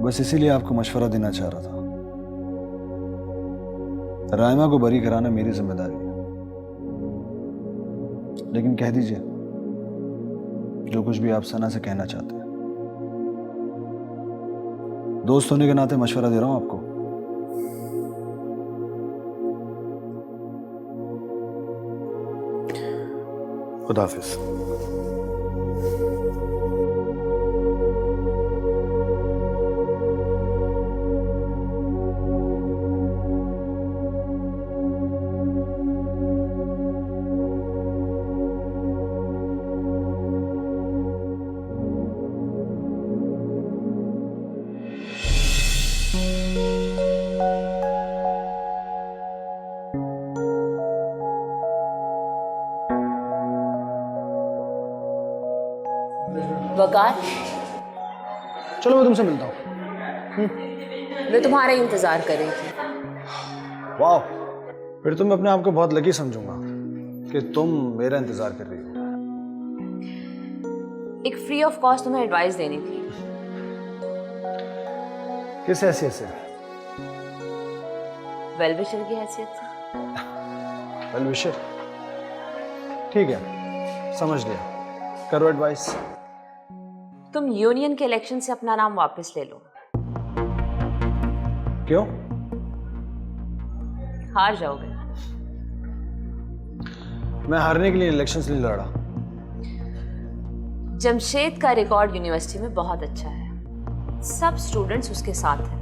बस इसीलिए आपको मशवरा देना चाह रहा था। राइमा को बरी कराना मेरी जिम्मेदारी है, लेकिन कह दीजिए जो कुछ भी आप सना से कहना चाहते हैं। दोस्त होने के नाते मशवरा दे रहा हूं आपको। खुदा हाफिज। वकार, चलो मैं तुमसे मिलता हूँ। मैं तुम्हारा इंतजार कर रही थी। वाह, फिर तो मैं अपने आप को बहुत लकी समझूंगा कि तुम मेरा इंतजार कर रही हो। एक फ्री ऑफ कॉस्ट तुम्हें एडवाइस देनी थी। किस हैसियत से? वेल विशर की हैसियत से। वेल विशर, ठीक है, समझ लिया, करो एडवाइस। तुम यूनियन के इलेक्शन से अपना नाम वापस ले लो। क्यों? हार जाओगे। मैं हारने के लिए इलेक्शंस नहीं लड़ा। जमशेद का रिकॉर्ड यूनिवर्सिटी में बहुत अच्छा है, सब स्टूडेंट्स उसके साथ हैं।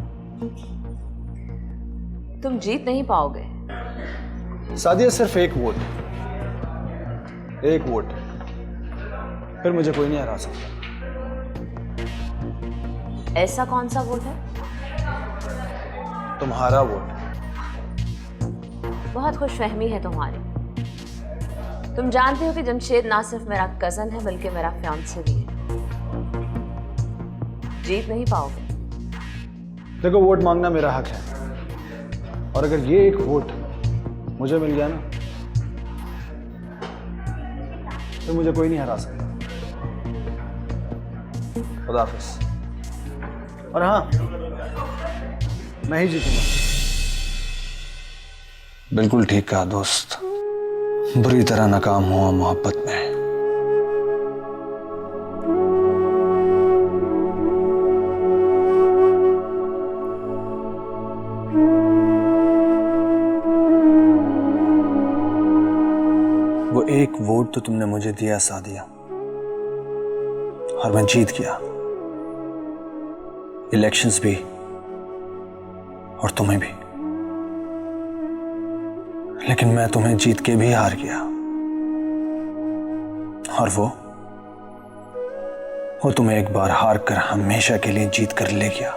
तुम जीत नहीं पाओगे। सादिया, सिर्फ एक वोट, फिर मुझे कोई नहीं हरा सकता। ऐसा कौन सा वोट है? तुम्हारा वोट। बहुत खुशफहमी है तुम्हारी। तुम जानते हो कि जमशेद ना सिर्फ मेरा कजन है बल्कि मेरा फियांसे भी है। जीत नहीं पाओगे। देखो, वोट मांगना मेरा हक है, और अगर ये एक वोट मुझे मिल गया ना, तो मुझे कोई नहीं हरा सकता। खुदा हाफिज़। और हाँ, मैं ही जीतूंगा। बिल्कुल ठीक कहा दोस्त, बुरी तरह नाकाम हुआ मोहब्बत में। वो एक वोट तो तुमने मुझे दिया सादिया, और मैं जीत गया, इलेक्शंस भी और तुम्हें भी। लेकिन मैं तुम्हें जीत के भी हार गया, और वो तुम्हें एक बार हार कर हमेशा के लिए जीत कर ले गया।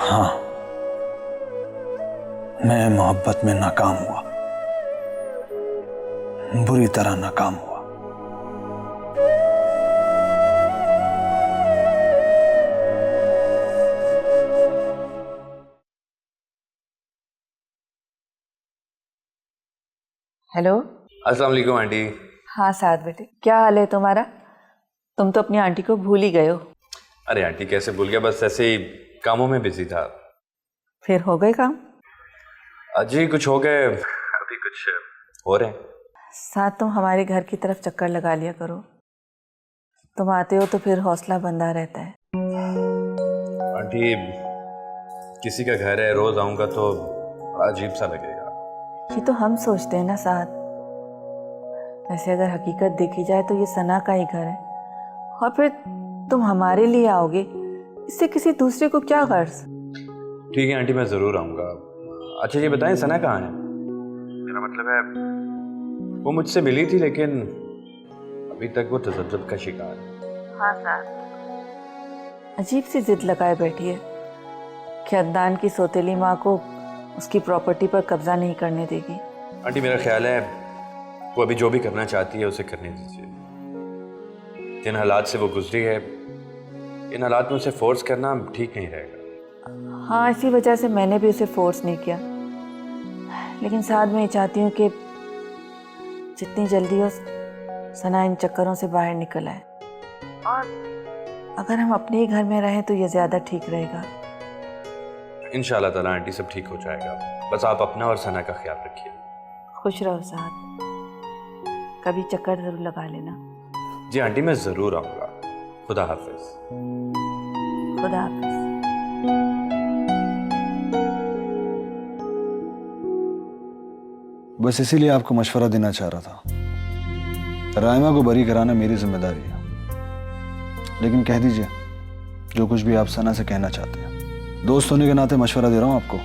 हाँ, मैं मोहब्बत में नाकाम हुआ, बुरी तरह नाकाम हुआ। हेलो। अस्सलाम वालेकुम आंटी। हाँ साथ बेटे, क्या हाल है तुम्हारा? तुम तो अपनी आंटी को भूल ही गए हो। अरे आंटी कैसे भूल गया, बस ऐसे ही कामों में बिजी था। फिर हो गए काम? जी कुछ हो गए, अभी कुछ हो रहे हैं। साथ तुम हमारे घर की तरफ चक्कर लगा लिया करो, तुम आते हो तो फिर हौसला बंधा रहता है। आंटी किसी का घर है, रोज आऊंगा तो अजीब सा लगेगा। ये तो हम सोचते हैं ना साथ, वैसे अगर हकीकत देखी जाए तो ये सना का ही घर है, और फिर तुम हमारे लिए आओगे, इससे किसी दूसरे को क्या गर्ज। ठीक है आंटी, मैं जरूर आऊंगा। अच्छा ये बताएं सना कहाँ है? मेरा मतलब है वो मुझसे मिली थी लेकिन अभी तक वो तजब्जुब का शिकार है। हाँ साथ, अजीब सी जिद लगाए बैठी है कि अदनान की सौतेली माँ को उसकी प्रॉपर्टी पर कब्जा नहीं करने देगी। आंटी मेरा ख्याल है वो अभी जो भी करना चाहती है उसे करने दीजिए। जिन हालात से वो गुजरी है, इन हालात में उसे फोर्स करना ठीक नहीं रहेगा। हाँ, इसी वजह से मैंने भी उसे फोर्स नहीं किया, लेकिन साथ में ये चाहती हूँ कि जितनी जल्दी हो सना इन चक्करों से बाहर निकल आए, और अगर हम अपने ही घर में रहें तो ये ज़्यादा ठीक रहेगा। इंशाल्लाह ताला आंटी सब ठीक हो जाएगा, बस आप अपना और सना का ख्याल रखिए। खुश रहो साथ, कभी चक्कर जरूर लगा लेना। जी आंटी मैं जरूर आऊंगा। खुदा हाफिज। खुदा हाफिज। बस इसीलिए आपको मशवरा देना चाह रहा था। राइमा को बरी कराना मेरी जिम्मेदारी है, लेकिन कह दीजिए जो कुछ भी आप सना से कहना चाहते हैं। दोस्त होने के नाते मशवरा दे रहा हूं आपको।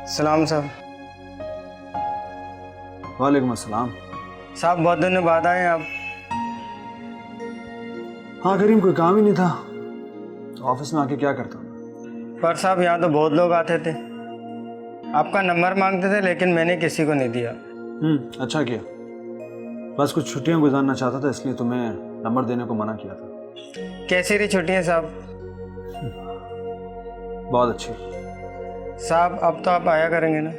सलाम साहब। वालेकुम अस्सलाम। साहब बहुत दिनों बाद आए आप। हाँ करीम, कोई काम ही नहीं था तो ऑफिस में आके क्या करता। पर साहब यहाँ तो बहुत लोग आते थे, आपका नंबर मांगते थे, लेकिन मैंने किसी को नहीं दिया। अच्छा किया। बस कुछ छुट्टियां गुजारना चाहता था, इसलिए तुम्हें नंबर देने को मना किया था। कैसी रही छुट्टियाँ साहब? बहुत अच्छी। साहब अब तो आप आया करेंगे ना?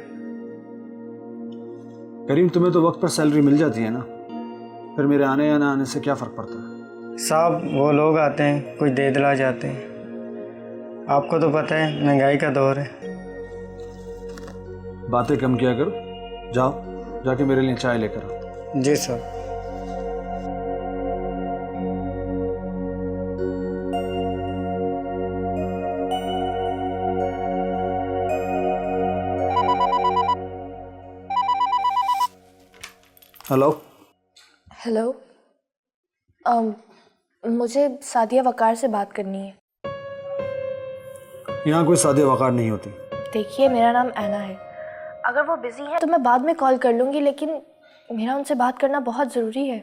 करीम तुम्हें तो वक्त पर सैलरी मिल जाती है ना, फिर मेरे आने या ना आने से क्या फ़र्क पड़ता है। साहब वो लोग आते हैं, कुछ दे दिला जाते हैं। आपको तो पता है महंगाई का दौर है। बातें कम किया करो, जाओ जाके मेरे लिए चाय लेकर आओ। जी साहब। हेलो। हेलो, मुझे सादिया वकार से बात करनी है। यहाँ कोई सादिया वकार नहीं होती। देखिए मेरा नाम ऐना है, अगर वो बिजी है तो मैं बाद में कॉल कर लूँगी, लेकिन मेरा उनसे बात करना बहुत ज़रूरी है।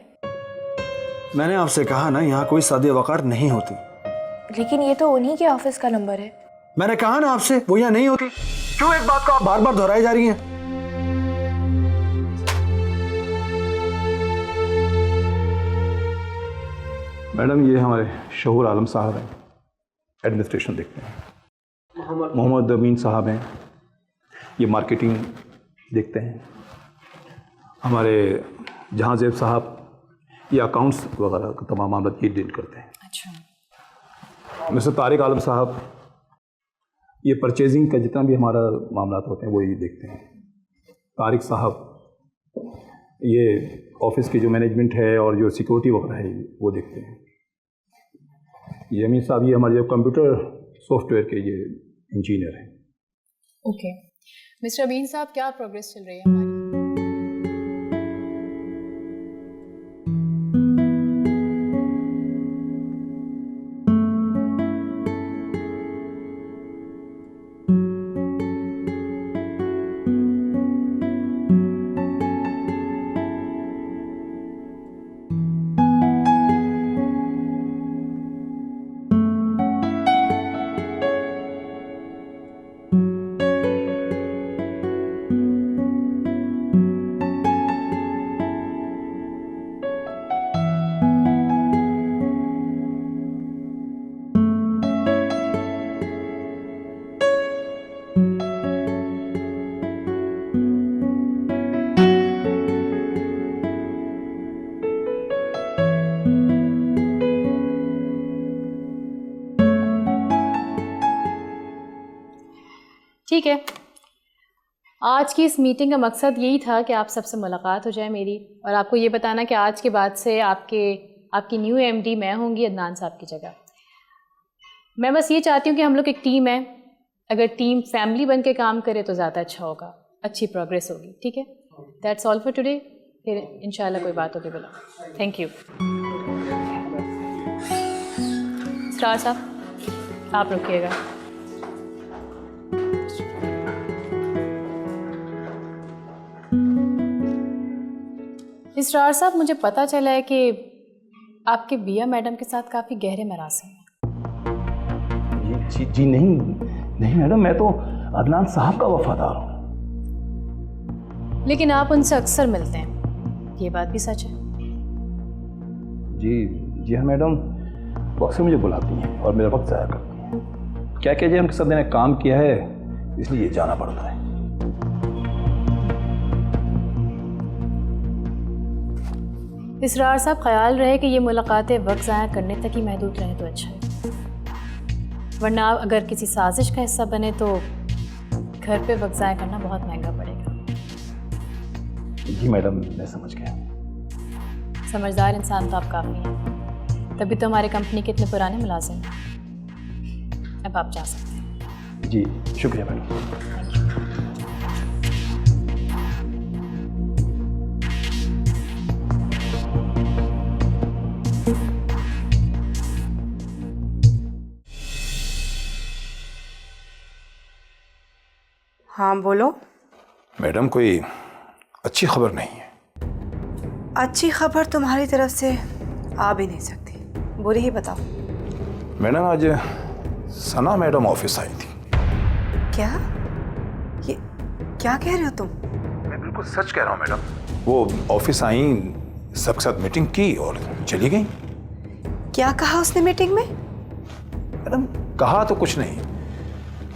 मैंने आपसे कहा ना, यहाँ कोई सादिया वकार नहीं होती। लेकिन ये तो उन्हीं के ऑफिस का नंबर है। मैंने कहा ना आपसे, वो यहाँ नहीं होती। क्यों एक बात को आप बार बार दोहराई जा रही हैं? मैडम ये हमारे शहूर आलम साहब हैं, एडमिनिस्ट्रेशन देखते हैं। मोहम्मद अमीन साहब हैं, ये मार्केटिंग देखते हैं। हमारे जहांजेब साहब ये अकाउंट्स वगैरह का तमाम मामला ये डील करते हैं। अच्छा। मिस्टर तारिक आलम साहब ये परचेजिंग का जितना भी हमारा मामला होते हैं वो ये देखते हैं। तारिक साहब ये ऑफिस की जो मैनेजमेंट है और जो सिक्योरिटी वगैरह है वो देखते हैं। ये अमीन साहब ये हमारे जो कंप्यूटर सॉफ्टवेयर के ये इंजीनियर हैं। ओके मिस्टर अमीन साहब, क्या प्रोग्रेस चल रही है हमारी? ठीक है, आज की इस मीटिंग का मकसद यही था कि आप सबसे मुलाकात हो जाए मेरी, और आपको ये बताना कि आज के बाद से आपकी न्यू एमडी मैं होंगी अदनान साहब की जगह। मैं बस ये चाहती हूँ कि हम लोग एक टीम है, अगर टीम फैमिली बन के काम करे तो ज़्यादा अच्छा होगा, अच्छी प्रोग्रेस होगी। ठीक है, दैट्स ऑल फॉर टुडे, फिर इंशाल्लाह कोई बात होगी बोला। Thank you. स्टार साहब आप रुकिएगा। इसरार साहब, मुझे पता चला है कि आपके बिया मैडम के साथ काफ़ी गहरे मरासिम हैं। जी नहीं मैडम, मैं तो अदनान साहब का वफादार हूँ। लेकिन आप उनसे अक्सर मिलते हैं, ये बात भी सच है? जी हाँ मैडम, वो अक्सर मुझे बुलाती हैं और मेरा वक्त ज़ाया करती हैं। क्या कीजिए, उनके साथ मैंने काम किया है इसलिए जाना पड़ता है। इसरार साहब, ख्याल रहे कि ये मुलाकातें वक्त ज़ाया करने तक ही महदूद रहें तो अच्छा है, वरना अगर किसी साजिश का हिस्सा बने तो घर पे वक्त ज़ाया करना बहुत महंगा पड़ेगा। जी मैडम, मैं समझ गया। समझदार इंसान तो आप काफ़ी हैं, तभी तो हमारे कंपनी के इतने पुराने मुलाजिम हैं। अब आप जा सकते हैं। जी शुक्रिया मैडम। हाँ बोलो। मैडम कोई अच्छी खबर नहीं है। अच्छी खबर तुम्हारी तरफ से आ भी नहीं सकती, बुरी ही बताओ। मैडम आज सना मैडम ऑफिस आई थी। क्या? ये क्या कह रहे हो तुम? मैं बिल्कुल सच कह रहा हूँ मैडम। वो ऑफिस आई, सबके साथ मीटिंग की और चली गई। क्या कहा उसने मीटिंग में? मैडम कहा तो कुछ नहीं,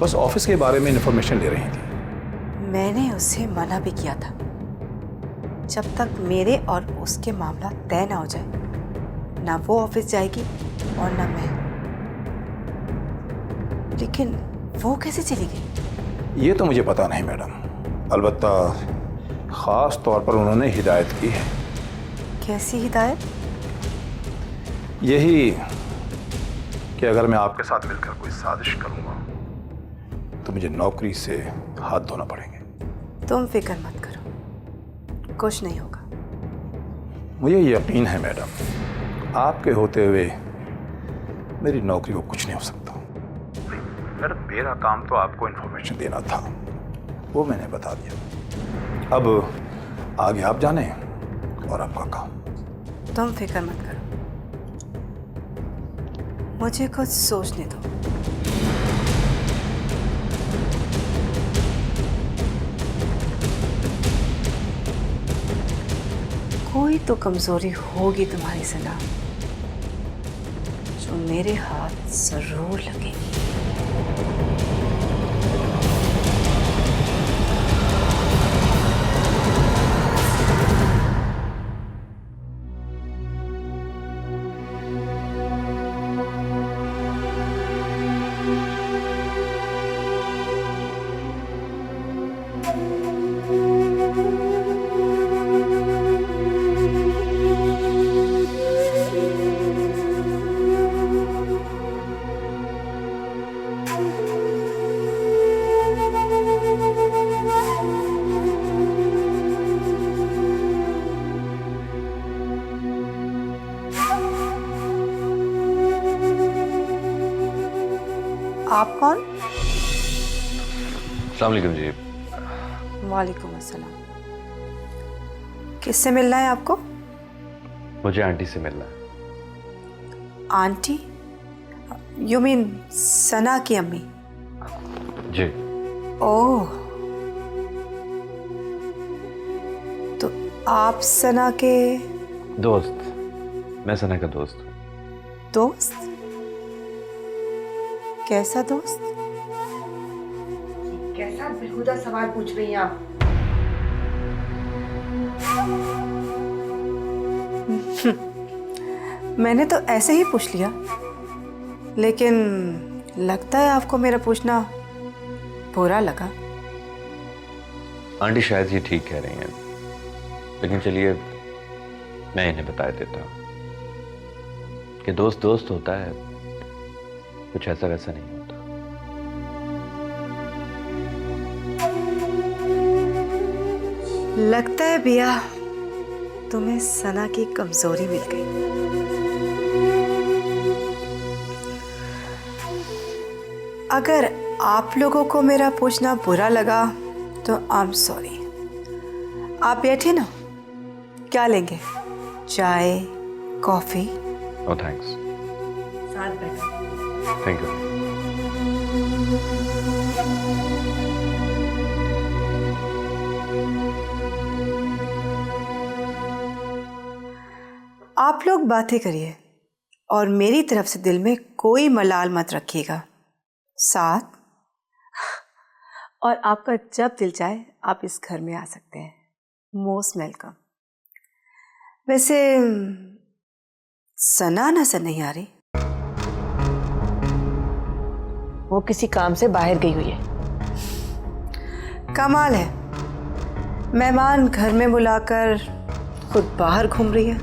बस ऑफिस के बारे में इंफॉर्मेशन ले रही थी। मैंने उसे मना भी किया था, जब तक मेरे और उसके मामला तय ना हो जाए ना वो ऑफिस जाएगी और ना मैं। लेकिन वो कैसे चली गई? ये तो मुझे पता नहीं मैडम, अलबत्ता ख़ास तौर पर उन्होंने हिदायत की है। कैसी हिदायत? यही कि अगर मैं आपके साथ मिलकर कोई साजिश करूंगा तो मुझे नौकरी से हाथ धोना पड़ेंगे। तुम फिक्र मत करो, कुछ नहीं होगा। मुझे यकीन है मैडम, आपके होते हुए मेरी नौकरी को कुछ नहीं हो सकता। मैडम मेरा काम तो आपको इन्फॉर्मेशन देना था, वो मैंने बता दिया। अब आगे आप जाने और आपका काम। तुम फिक्र मत करो, मुझे कुछ सोचने दो। कोई तो कमजोरी होगी तुम्हारी सना, जो मेरे हाथ जरूर लगेगी। आप कौन? अस्सलाम वालेकुम जी। वालेकुम अस्सलाम। किससे मिलना है आपको? मुझे आंटी से मिलना है। आंटी? यू मीन सना की अम्मी? जी। ओह, तो आप सना के दोस्त? मैं सना का दोस्त हूँ। दोस्त? कैसा दोस्त? कैसा बेहुदा सवाल पूछ रही हैं आप? मैंने तो ऐसे ही पूछ लिया, लेकिन लगता है आपको मेरा पूछना बुरा लगा। आंटी शायद ये ठीक कह रही हैं, लेकिन चलिए मैं इन्हें बता देता हूँ कि दोस्त दोस्त होता है, कुछ ऐसा वैसा नहीं होता। लगता है बिया तुम्हें सना की कमजोरी मिल गई। अगर आप लोगों को मेरा पूछना बुरा लगा तो आई एम सॉरी। आप बैठे ना, क्या लेंगे? चाय, कॉफी? No thanks. साथ बैठो। Thank you. आप लोग बातें करिए और मेरी तरफ से दिल में कोई मलाल मत रखिएगा। साथ और आपका जब दिल चाहे आप इस घर में आ सकते हैं। Most welcome. वैसे सना नजर नहीं आ रही। वो किसी काम से बाहर गई हुई है। कमाल है, मेहमान घर में बुलाकर खुद बाहर घूम रही है।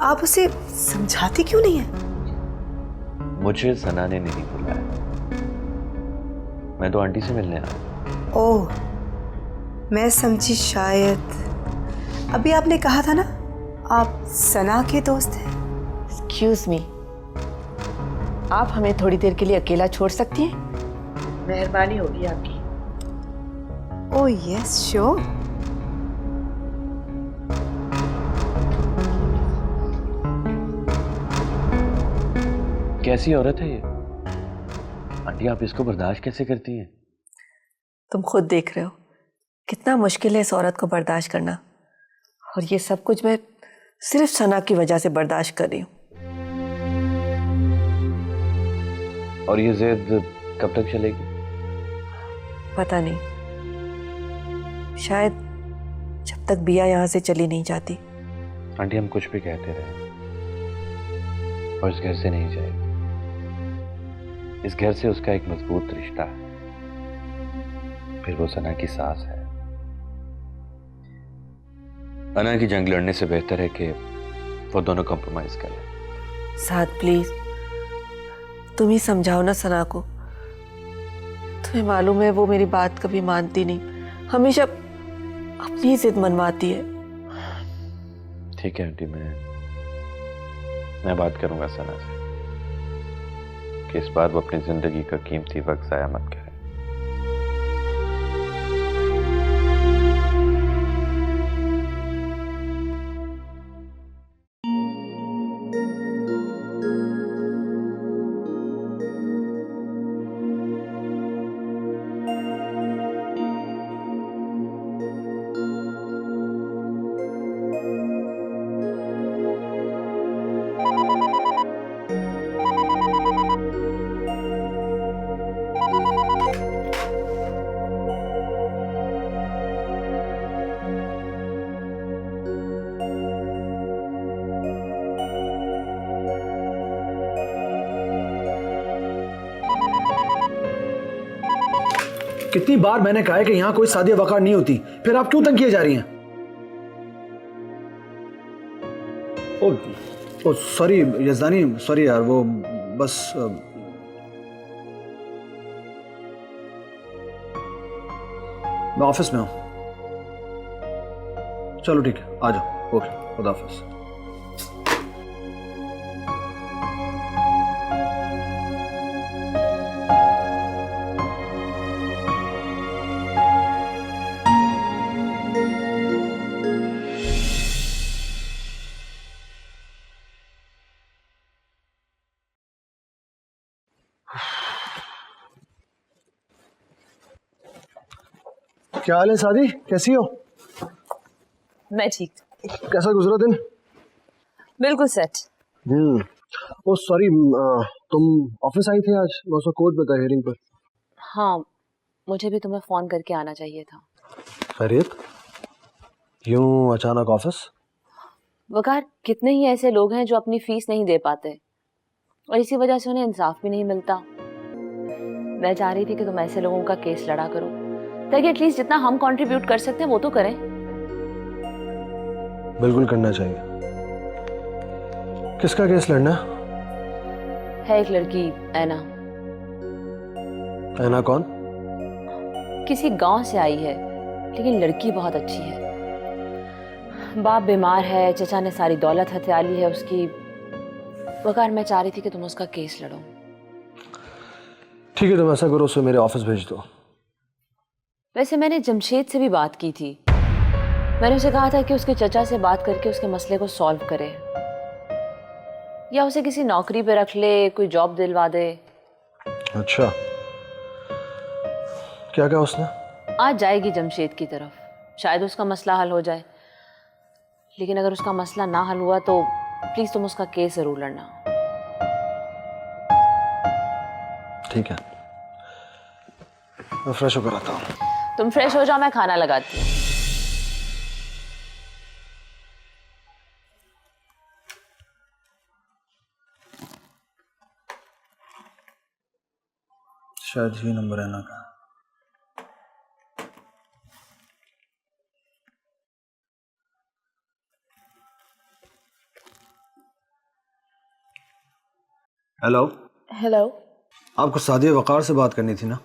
आप उसे समझाती क्यों नहीं है? मुझे सना ने नहीं बुलाया, मैं तो आंटी से मिलने आया। ओह, मैं समझी शायद अभी आपने कहा था ना आप सना के दोस्त हैं। एक्सक्यूज मी, आप हमें थोड़ी देर के लिए अकेला छोड़ सकती हैं? मेहरबानी होगी आपकी। Oh yes sure. कैसी औरत है ये? आंटी आप इसको बर्दाश्त कैसे करती हैं? तुम खुद देख रहे हो कितना मुश्किल है इस औरत को बर्दाश्त करना, और ये सब कुछ मैं सिर्फ सना की वजह से बर्दाश्त कर रही हूँ। और ये जिद कब तक चलेगी? पता नहीं, शायद जब तक बिया यहाँ से चली नहीं जाती। आंटी हम कुछ भी कहते रहे और इस घर से नहीं जाएगी। इस घर से उसका एक मजबूत रिश्ता है, फिर वो सना की सास है। अना की जंग लड़ने से बेहतर है कि वो दोनों कॉम्प्रोमाइज करें। साथ प्लीज तुम ही समझाओ ना सना को। तुम्हें मालूम है वो मेरी बात कभी मानती नहीं, हमेशा अपनी जिद मनवाती है। ठीक है आंटी, मैं बात करूंगा सना से कि इस बार वो अपनी जिंदगी का कीमती वक्त जाया मत करे। कितनी बार मैंने कहा है कि यहाँ कोई शादी वकार नहीं होती, फिर आप क्यों तंग किए जा रही हैं? ओ सॉरी यजदानी, सॉरी यार, वो बस मैं ऑफिस में हूँ। चलो ठीक है, आ जाओ। ओके, खुदा हाफिज। क्या हाल है सादी, कैसी हो? मैं ठीक। कैसा गुजरा दिन? बिल्कुल सेट। ओ सॉरी, तुम ऑफिस आई थी आज? मैं उसका कोड बता हियरिंग पर। हाँ, मुझे भी तुम्हें फोन करके आना चाहिए था। खैरियत? क्यों अचानक ऑफिस? वकार, कितने ही ऐसे लोग हैं जो अपनी फीस नहीं दे पाते और इसी वजह से उन्हें इंसाफ भी नहीं मिलता। मैं चाह रही थी कि तुम ऐसे लोगों का केस लड़ा करो ताकि एटलीस्ट जितना हम कंट्रीब्यूट कर सकते हैं वो तो करें। बिल्कुल करना चाहिए। किसका केस लड़ना है? एक लड़की ऐना। ऐना कौन? किसी गांव से आई है, लेकिन लड़की बहुत अच्छी है। बाप बीमार है, चचा ने सारी दौलत हथिया ली है उसकी। वकार, मैं चाह रही थी कि तुम उसका केस लड़ो। ठीक है, तुम ऐसा करो, उसे मेरे ऑफिस भेज दो। वैसे मैंने जमशेद से भी बात की थी। मैंने उसे कहा था कि उसके चचा से बात करके उसके मसले को सॉल्व करे, या उसे किसी नौकरी पे रख ले, कोई जॉब दिलवा दे। अच्छा, क्या कहा उसने? आज जाएगी जमशेद की तरफ, शायद उसका मसला हल हो जाए। लेकिन अगर उसका मसला ना हल हुआ तो प्लीज तुम उसका केस जरूर लड़ना। ठीक है, मैं फ्रेश होकर आता हूँ। तुम फ्रेश हो जाओ, मैं खाना लगाती हूँ। शायद ही नंबर है ना का। हेलो। हेलो। आपको सादिया वकार से बात करनी थी ना?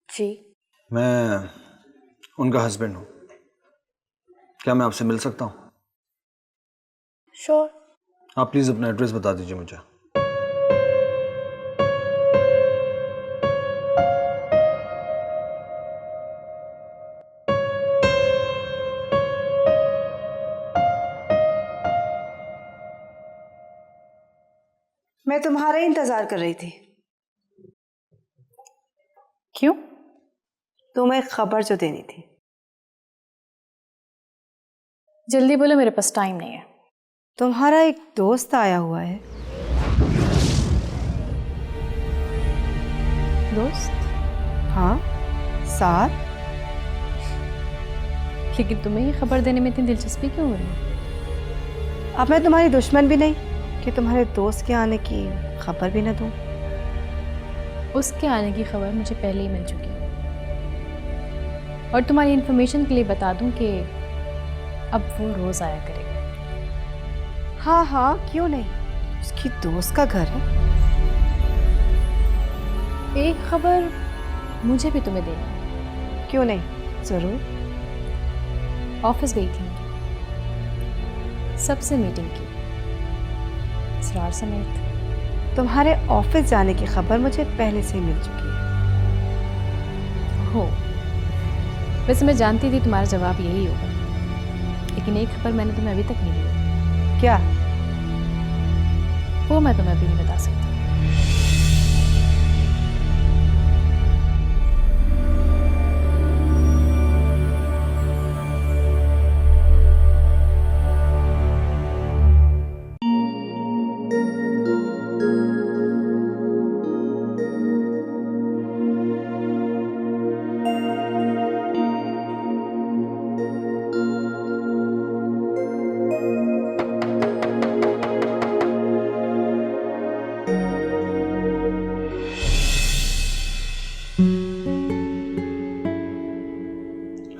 जी। मैं उनका हस्बैंड हूँ, क्या मैं आपसे मिल सकता हूँ? श्योर। आप प्लीज़ अपना एड्रेस बता दीजिए मुझे। मैं तुम्हारा ही इंतजार कर रही थी। क्यों? तुम्हें एक खबर जो देनी थी। जल्दी बोलो, मेरे पास टाइम नहीं है। तुम्हारा एक दोस्त आया हुआ है। दोस्त? हाँ, साथ। लेकिन तुम्हें ये खबर देने में इतनी दिलचस्पी क्यों हो रही है? अब मैं तुम्हारी दुश्मन भी नहीं कि तुम्हारे दोस्त के आने की खबर भी न दूं। उसके आने की खबर मुझे पहले ही मिल चुकी है। और तुम्हारी इन्फॉर्मेशन के लिए बता दूं कि अब वो रोज आया करेगा। हाँ हाँ, क्यों नहीं, उसकी दोस्त का घर है। एक खबर मुझे भी तुम्हें देनी है। क्यों नहीं, जरूर। ऑफिस गई थी, सबसे मीटिंग की, इसरार समेत। तुम्हारे ऑफिस जाने की खबर मुझे पहले से ही मिल चुकी है। हो, वैसे मैं जानती थी तुम्हारा जवाब यही होगा, लेकिन एक खबर मैंने तुम्हें अभी तक नहीं दी। क्या? वो मैं तुम्हें अभी नहीं बता सकती।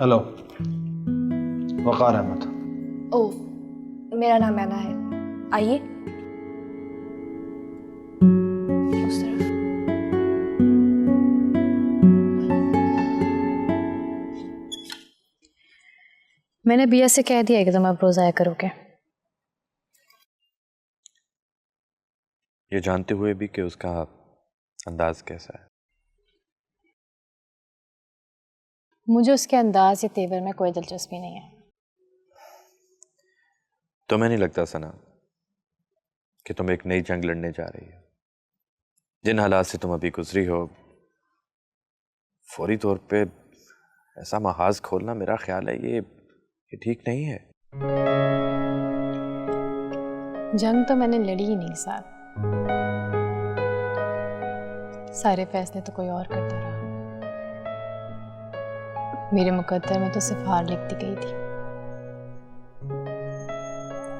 हेलो, वकार अहमद। ओह, मेरा नाम मैना है। आइए। उस तरफ। मैंने बिया से कह दिया कि तुम अब रोज आया करोगे। ये जानते हुए भी कि उसका अंदाज कैसा है। मुझे उसके अंदाज या तेवर में कोई दिलचस्पी नहीं है। तुम्हें नहीं लगता सना कि तुम एक नई जंग लड़ने जा रही हो? जिन हालात से तुम अभी गुजरी हो, फौरी तौर पे ऐसा महाज खोलना, मेरा ख्याल है ये ठीक नहीं है। जंग तो मैंने लड़ी ही नहीं साहब, सारे फैसले तो कोई और करता रहा। मेरे मुकद्दर में तो सिर्फ हार लिखती गई थी।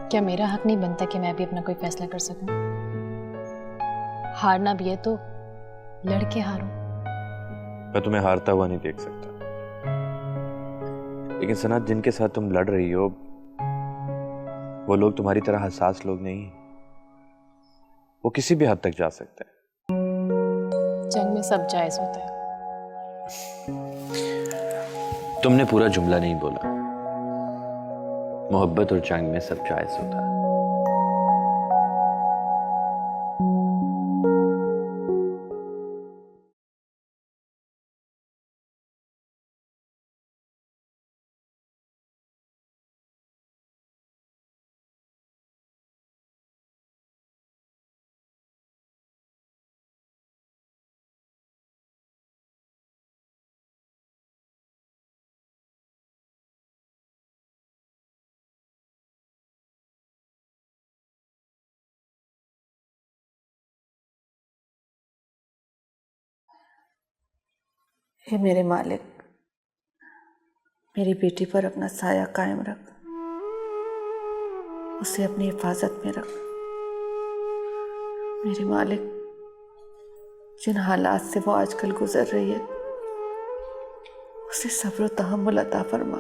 क्या मेरा हक नहीं बनता कि मैं भी अपना कोई फैसला कर सकूं? हारना भी है तो लड़के हारूं। मैं तुम्हें हारता हुआ नहीं देख सकता, लेकिन सना, जिनके साथ तुम लड़ रही हो वो लोग तुम्हारी तरह हसास लोग नहीं। वो किसी भी हद तक जा सकते हैं। जंग में सब जायज होता है। तुमने पूरा जुमला नहीं बोला। मोहब्बत और जंग में सब जायज होता है। हे मेरे मालिक, मेरी बेटी पर अपना साया कायम रख, उसे अपनी हिफाजत में रख। मेरे मालिक, जिन हालात से वो आजकल गुजर रही है, उसे सब्र और तहम्मुल अता फरमा,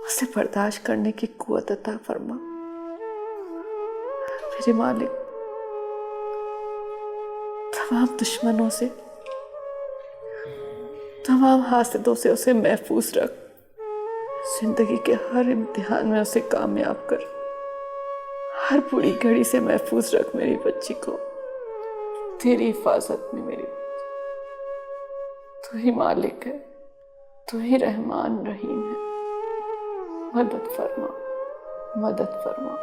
उसे बर्दाश्त करने की कुव्वत अता फरमा। मेरे मालिक, तमाम दुश्मनों से, तमाम हासिदों से उसे महफूज रख। जिंदगी के हर इम्तिहान में उसे कामयाब कर। हर बुरी घड़ी से महफूज रख मेरी बच्ची को, तेरी हिफाजत में मेरी बच्ची। तू ही मालिक है, तू ही रहमान रहीम है। मदद फरमा, मदद फरमा।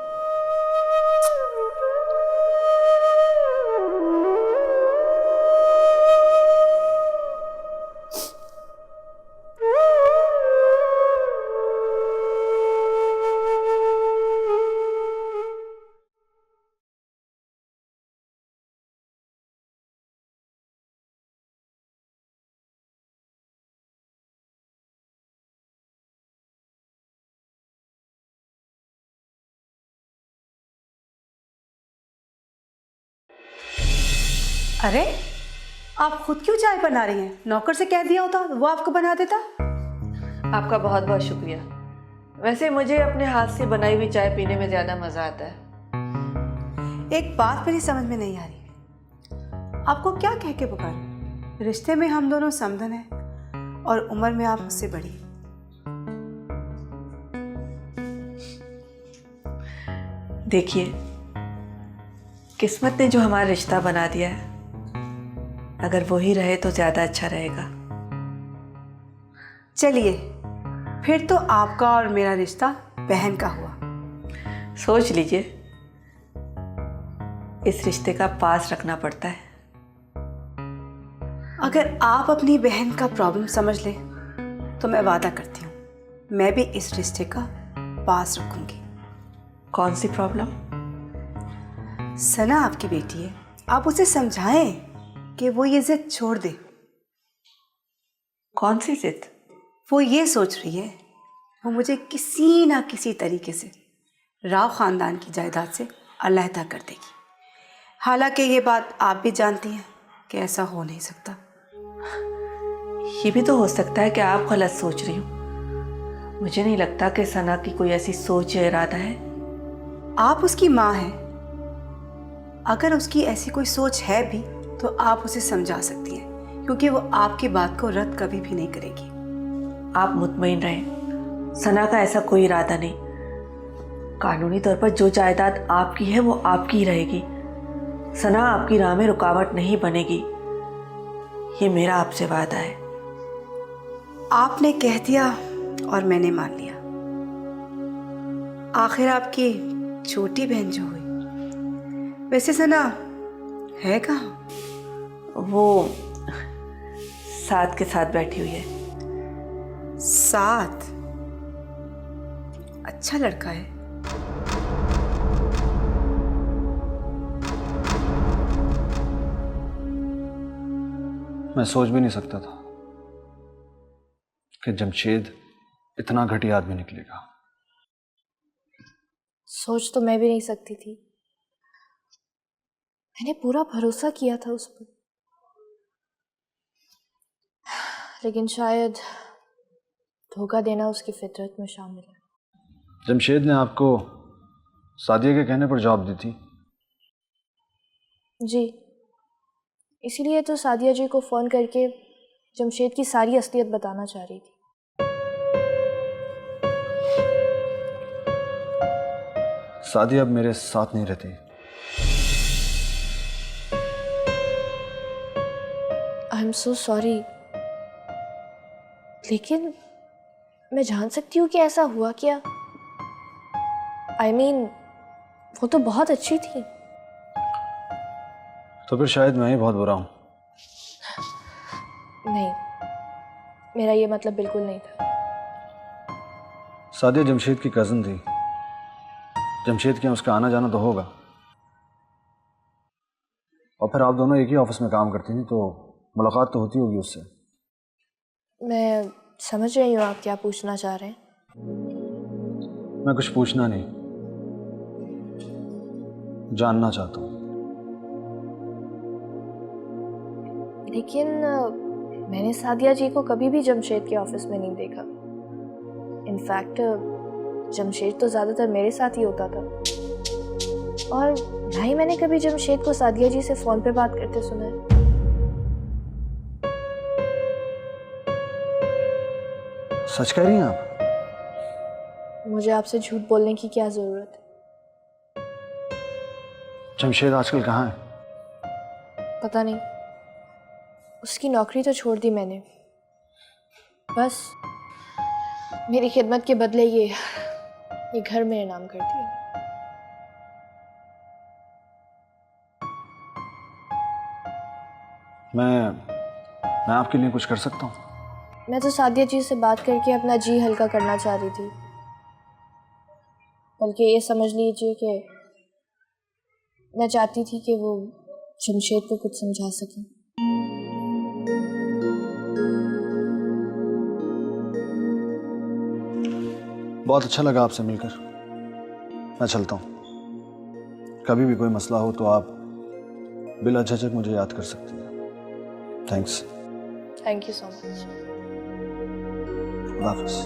अरे आप खुद क्यों चाय बना रही हैं? नौकर से कह दिया होता वो आपको बना देता। आपका बहुत बहुत शुक्रिया। वैसे मुझे अपने हाथ से बनाई हुई चाय पीने में ज़्यादा मज़ा आता है। एक बात मेरी समझ में नहीं आ रही, आपको क्या कह के पुकार? रिश्ते में हम दोनों समधन हैं और उम्र में आप मुझसे बड़ी। देखिए, किस्मत ने जो हमारा रिश्ता बना दिया है, अगर वो ही रहे तो ज़्यादा अच्छा रहेगा। चलिए, फिर तो आपका और मेरा रिश्ता बहन का हुआ। सोच लीजिए, इस रिश्ते का पास रखना पड़ता है। अगर आप अपनी बहन का प्रॉब्लम समझ लें तो मैं वादा करती हूँ मैं भी इस रिश्ते का पास रखूंगी। कौन सी प्रॉब्लम? सना आपकी बेटी है, आप उसे समझाएं कि वो ये जिद छोड़ दे। कौन सी जिद? वो ये सोच रही है वो मुझे किसी ना किसी तरीके से राव खानदान की जायदाद से अलहदा कर देगी। हालांकि ये बात आप भी जानती हैं कि ऐसा हो नहीं सकता। ये भी तो हो सकता है कि आप गलत सोच रही हो। मुझे नहीं लगता कि सना की कोई ऐसी सोच या इरादा है। आप उसकी माँ हैं, अगर उसकी ऐसी कोई सोच है भी तो आप उसे समझा सकती हैं, क्योंकि वो आपकी बात को रद्द कभी भी नहीं करेगी। आप मुतमईन रहें, सना का ऐसा कोई इरादा नहीं। कानूनी तौर पर जो जायदाद आपकी है वो आपकी ही रहेगी। सना आपकी राह में रुकावट नहीं बनेगी, ये मेरा आपसे वादा है। आपने कह दिया और मैंने मान लिया। आखिर आपकी छोटी बहन जो हुई, वैसे सना है कहाँ? वो साथ के साथ बैठी हुई है। साथ? अच्छा लड़का है। मैं सोच भी नहीं सकता था कि जमशेद इतना घटिया आदमी निकलेगा। सोच तो मैं भी नहीं सकती थी। मैंने पूरा भरोसा किया था उस पर, लेकिन शायद धोखा देना उसकी फितरत में शामिल है। जमशेद ने आपको सादिया के कहने पर जॉब दी थी? जी, इसीलिए तो सादिया जी को फ़ोन करके जमशेद की सारी असलियत बताना चाह रही थी। सादिया अब मेरे साथ नहीं रहती। आई एम सो सॉरी, लेकिन मैं जान सकती हूँ कि ऐसा हुआ क्या? आई मीन, वो तो बहुत अच्छी थी। तो फिर शायद मैं ही बहुत बुरा हूं। नहीं, मेरा ये मतलब बिल्कुल नहीं था। सादिया जमशेद की कज़न थी। जमशेद के यहाँ उसका आना जाना तो होगा, और फिर आप दोनों एक ही ऑफिस में काम करती थी, तो मुलाकात तो होती होगी उससे। मैं समझ रही हूँ आप क्या पूछना चाह रहे हैं। मैं कुछ पूछना नहीं, जानना चाहता हूँ। लेकिन मैंने सादिया जी को कभी भी जमशेद के ऑफिस में नहीं देखा। इनफैक्ट जमशेद तो ज़्यादातर मेरे साथ ही होता था, और ना ही मैंने कभी जमशेद को सादिया जी से फ़ोन पे बात करते सुना है। सच कह रही हैं आप? मुझे आपसे झूठ बोलने की क्या ज़रूरत है? जमशेद आजकल कहाँ है? पता नहीं, उसकी नौकरी तो छोड़ दी मैंने। बस मेरी खिदमत के बदले ये घर मेरे नाम कर दिया। मैं आपके लिए कुछ कर सकता हूँ? मैं तो सादिया जी से बात करके अपना जी हल्का करना चाह रही थी, बल्कि ये समझ लीजिए कि मैं चाहती थी कि वो जमशेद को कुछ समझा सके। बहुत अच्छा लगा आपसे मिलकर। मैं चलता हूँ। कभी भी कोई मसला हो तो आप बिला झिझक मुझे याद कर सकती है। Thanks. Thank you so much. खुदा हाफिज़।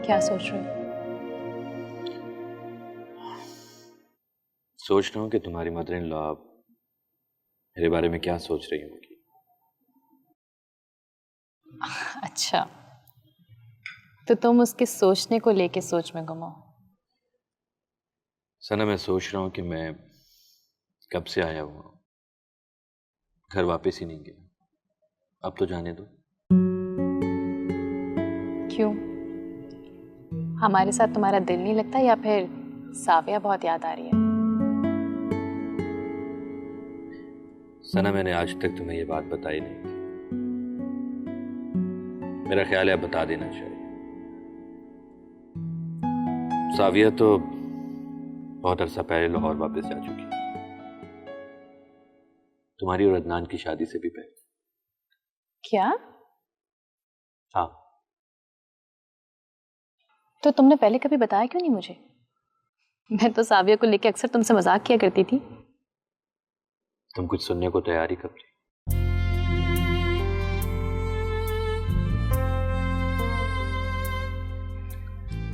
क्या सोच रहे हो? सोच रहा हूँ कि तुम्हारी मदर इन लॉ मेरे बारे में क्या सोच रही होगी। अच्छा, तो तुम उसके सोचने को लेके सोच में गुम हो। सना, मैं सोच रहा हूँ कि मैं कब से आया हुआ हूँ, घर वापस ही नहीं गया। अब तो जाने दो। क्यों? हमारे साथ तुम्हारा दिल नहीं लगता या फिर साविया बहुत याद आ रही है? सना, मैंने आज तक तुम्हें ये बात बताई नहीं थी। मेरा ख्याल है अब बता देना चाहिए। साविया तो बहुत अरसा पहले लाहौर वापस जा चुकी है, तुम्हारी और अदनान की शादी से भी पहले। क्या? हाँ। तो तुमने पहले कभी बताया क्यों नहीं मुझे? मैं तो साविया को लेके अक्सर तुमसे मजाक किया करती थी। तुम कुछ सुनने को तैयार ही कब थी?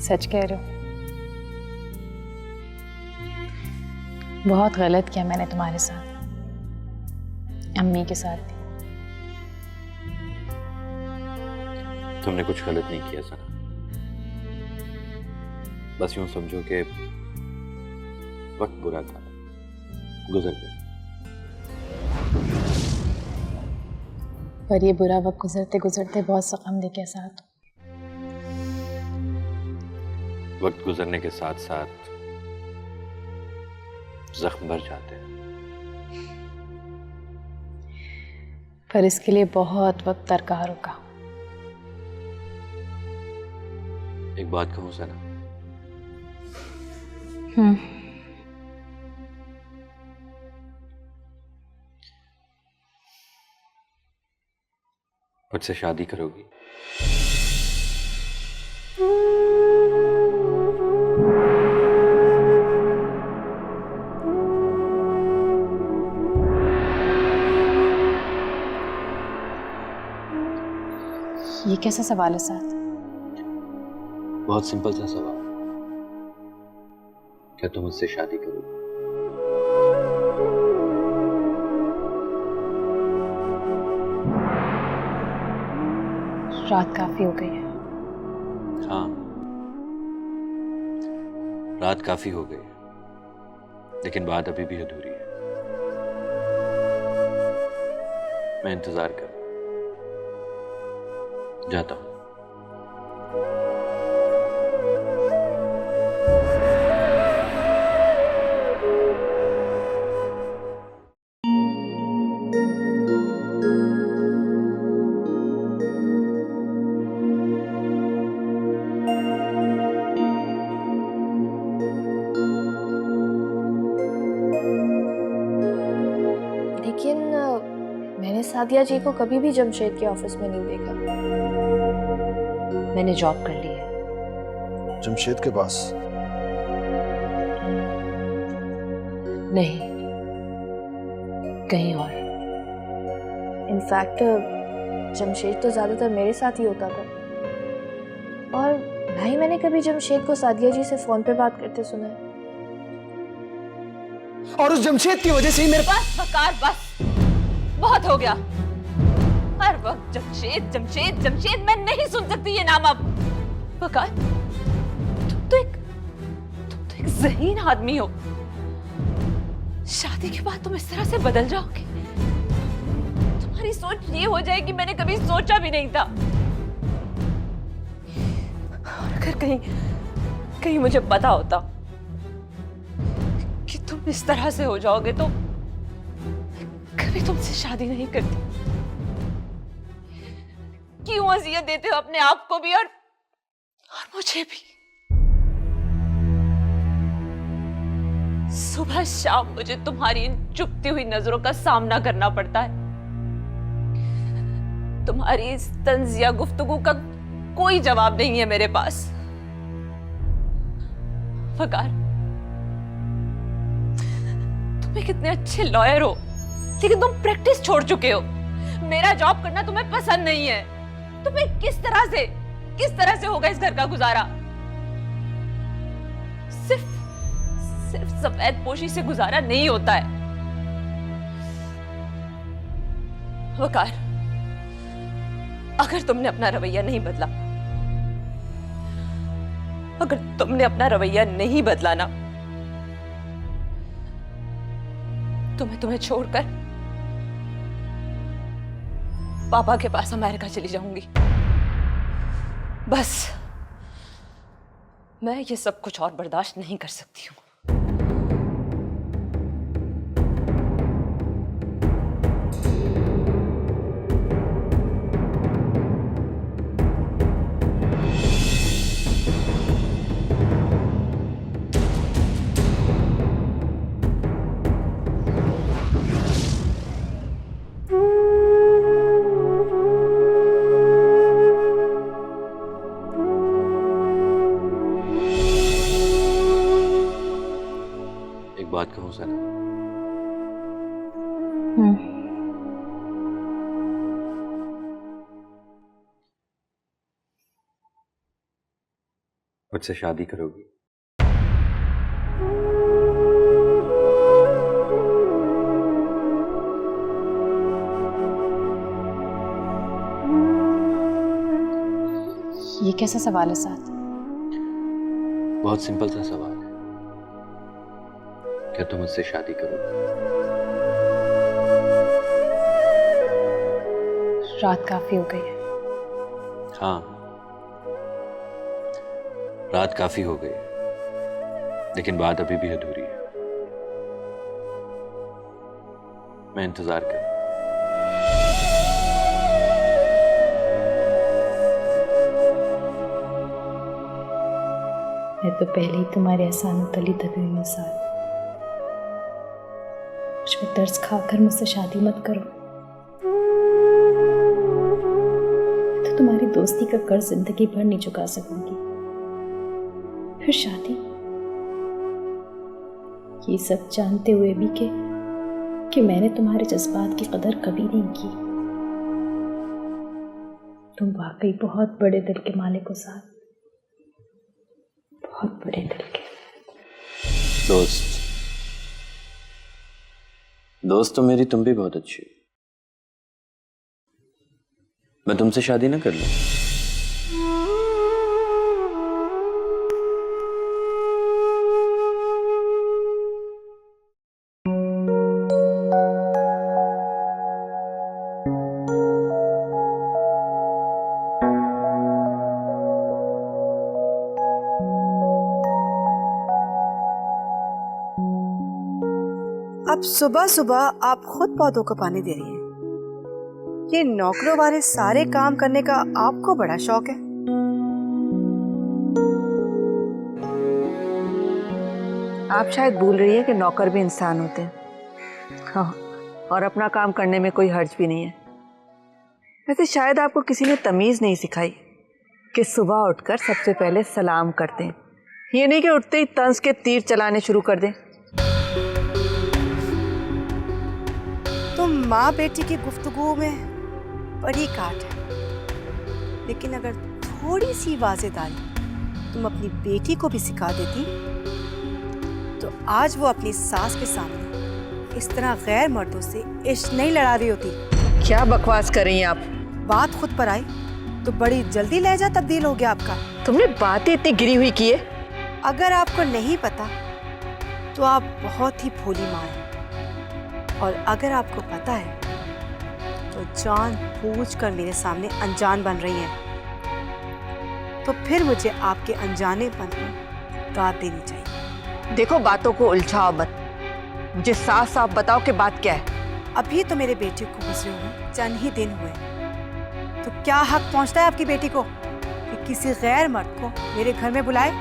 सच कह रहे हो? बहुत गलत किया मैंने तुम्हारे साथ, अम्मी के साथ भी। तुमने कुछ गलत नहीं किया सना। बस यूं समझो कि वक्त बुरा था, गुजर गया। पर ये बुरा वक्त गुजरते गुजरते बहुत सा गम लेके साथ। वक्त गुजरने के साथ साथ जख्म भर जाते हैं। पर इसके लिए बहुत वक्त दरकार रुका। एक बात कहूं सना, मुझसे शादी करोगी? ये कैसा सवाल है साथ? बहुत सिंपल सा सवाल। क्या तुम मुझसे शादी करोगी? रात काफी हो गई है। हाँ, रात काफी हो गई, लेकिन बात अभी भी अधूरी है। मैं इंतजार कर जाता हूं। लेकिन मैंने सादिया जी को कभी भी जमशेद के ऑफिस में नहीं देखा। मैंने जॉब कर ली है। जमशेद के पास? नहीं, कहीं और। इनफैक्ट जमशेद तो ज्यादातर मेरे साथ ही होता था, और ना ही मैंने कभी जमशेद को सादिया जी से फोन पे बात करते सुना है। और उस जमशेद की वजह से ही मेरे बस वकार, बस बहुत हो गया। हर वक्त जमशेद जमशेद जमशेद। मैं नहीं सुन सकती ये नाम अब। वकार, तुम तो एक ज़हीन आदमी हो। शादी के बाद तुम इस तरह से बदल जाओगे? तुम्हारी सोच ये हो जाएगी मैंने कभी सोचा भी नहीं था। और अगर कहीं मुझे पता होता कि तुम इस तरह से हो जाओगे तो कभी तुमसे शादी नहीं करती। क्यों अजियत देते हो अपने आप को भी और मुझे भी? सुबह शाम मुझे तुम्हारी इन चुभती हुई नजरों का सामना करना पड़ता है। तुम्हारी इस तंजिया गुफ्तगू का कोई जवाब नहीं है मेरे पास। वकार, तुम्हें कितने अच्छे लॉयर हो, लेकिन तुम प्रैक्टिस छोड़ चुके हो। मेरा जॉब करना तुम्हें पसंद नहीं है। तुम्हें किस तरह से होगा इस घर का गुजारा? सिर्फ सफेद पोशी से गुजारा नहीं होता है। वकार, अगर तुमने अपना रवैया नहीं बदला ना, तो मैं तुम्हें छोड़कर पापा के पास अमेरिका चली जाऊंगी। बस मैं ये सब कुछ और बर्दाश्त नहीं कर सकती हूँ। बात कहूं सना, मुझसे शादी करोगी? ये कैसा सवाल है साथ? बहुत सिंपल सा सवाल है। क्या तुम मुझसे शादी करोगे? रात काफी हो गई है। हाँ, रात काफी हो गई है, लेकिन बात अभी भी अधूरी है। मैं इंतजार कर। मैं तो पहले ही तुम्हारे एहसानों तली दबी हुई हूँ साथ। मुझ पे तरस खाकर मुझसे शादी मत करो। मैं तो तुम्हारी दोस्ती का कर्ज जिंदगी भर नहीं चुका सकूंगी। फिर शादी, ये सब जानते हुए भी कि मैंने तुम्हारे जज्बात की कदर कभी नहीं की। तुम वाकई बहुत बड़े दिल के मालिक हो साथ, बहुत बड़े दिल के। दोस्त तो मेरी तुम भी बहुत अच्छी हो। मैं तुमसे शादी ना कर लूं? अब सुबह सुबह आप खुद पौधों को पानी दे रही हैं। ये नौकरों वाले सारे काम करने का आपको बड़ा शौक है। आप शायद भूल रही है कि नौकर भी इंसान होते हैं। हाँ, और अपना काम करने में कोई हर्ज भी नहीं है। वैसे शायद आपको किसी ने तमीज़ नहीं सिखाई कि सुबह उठकर सबसे पहले सलाम करते हैं, ये नहीं कि उठते ही तंज के तीर चलाने शुरू कर दें। तो माँ बेटी की गुफ्तगू में बड़ी काट है, लेकिन अगर थोड़ी सी वाज़ेदारी तुम अपनी बेटी को भी सिखा देती तो आज वो अपनी सास के सामने इस तरह गैर मर्दों से इश्क नहीं लड़ा रही होती। क्या बकवास कर रही हैं आप? बात खुद पर आई तो बड़ी जल्दी लहजा तब्दील हो गया आपका। तुमने बातें इतनी गिरी हुई की है। अगर आपको नहीं पता तो आप बहुत ही भोली माँ हैं, और अगर आपको पता है तो जान बूझकर मेरे सामने अनजान बन रही हैं। तो फिर मुझे आपके अनजानेपन को दाद देनी चाहिए। देखो, बातों को उलझाओ मत, मुझे साफ साफ बताओ कि बात क्या है। अभी तो मेरे बेटे को गुजरे हुए चंद ही दिन हुए, तो क्या हक पहुंचता है आपकी बेटी को कि किसी गैर मर्द को मेरे घर में बुलाए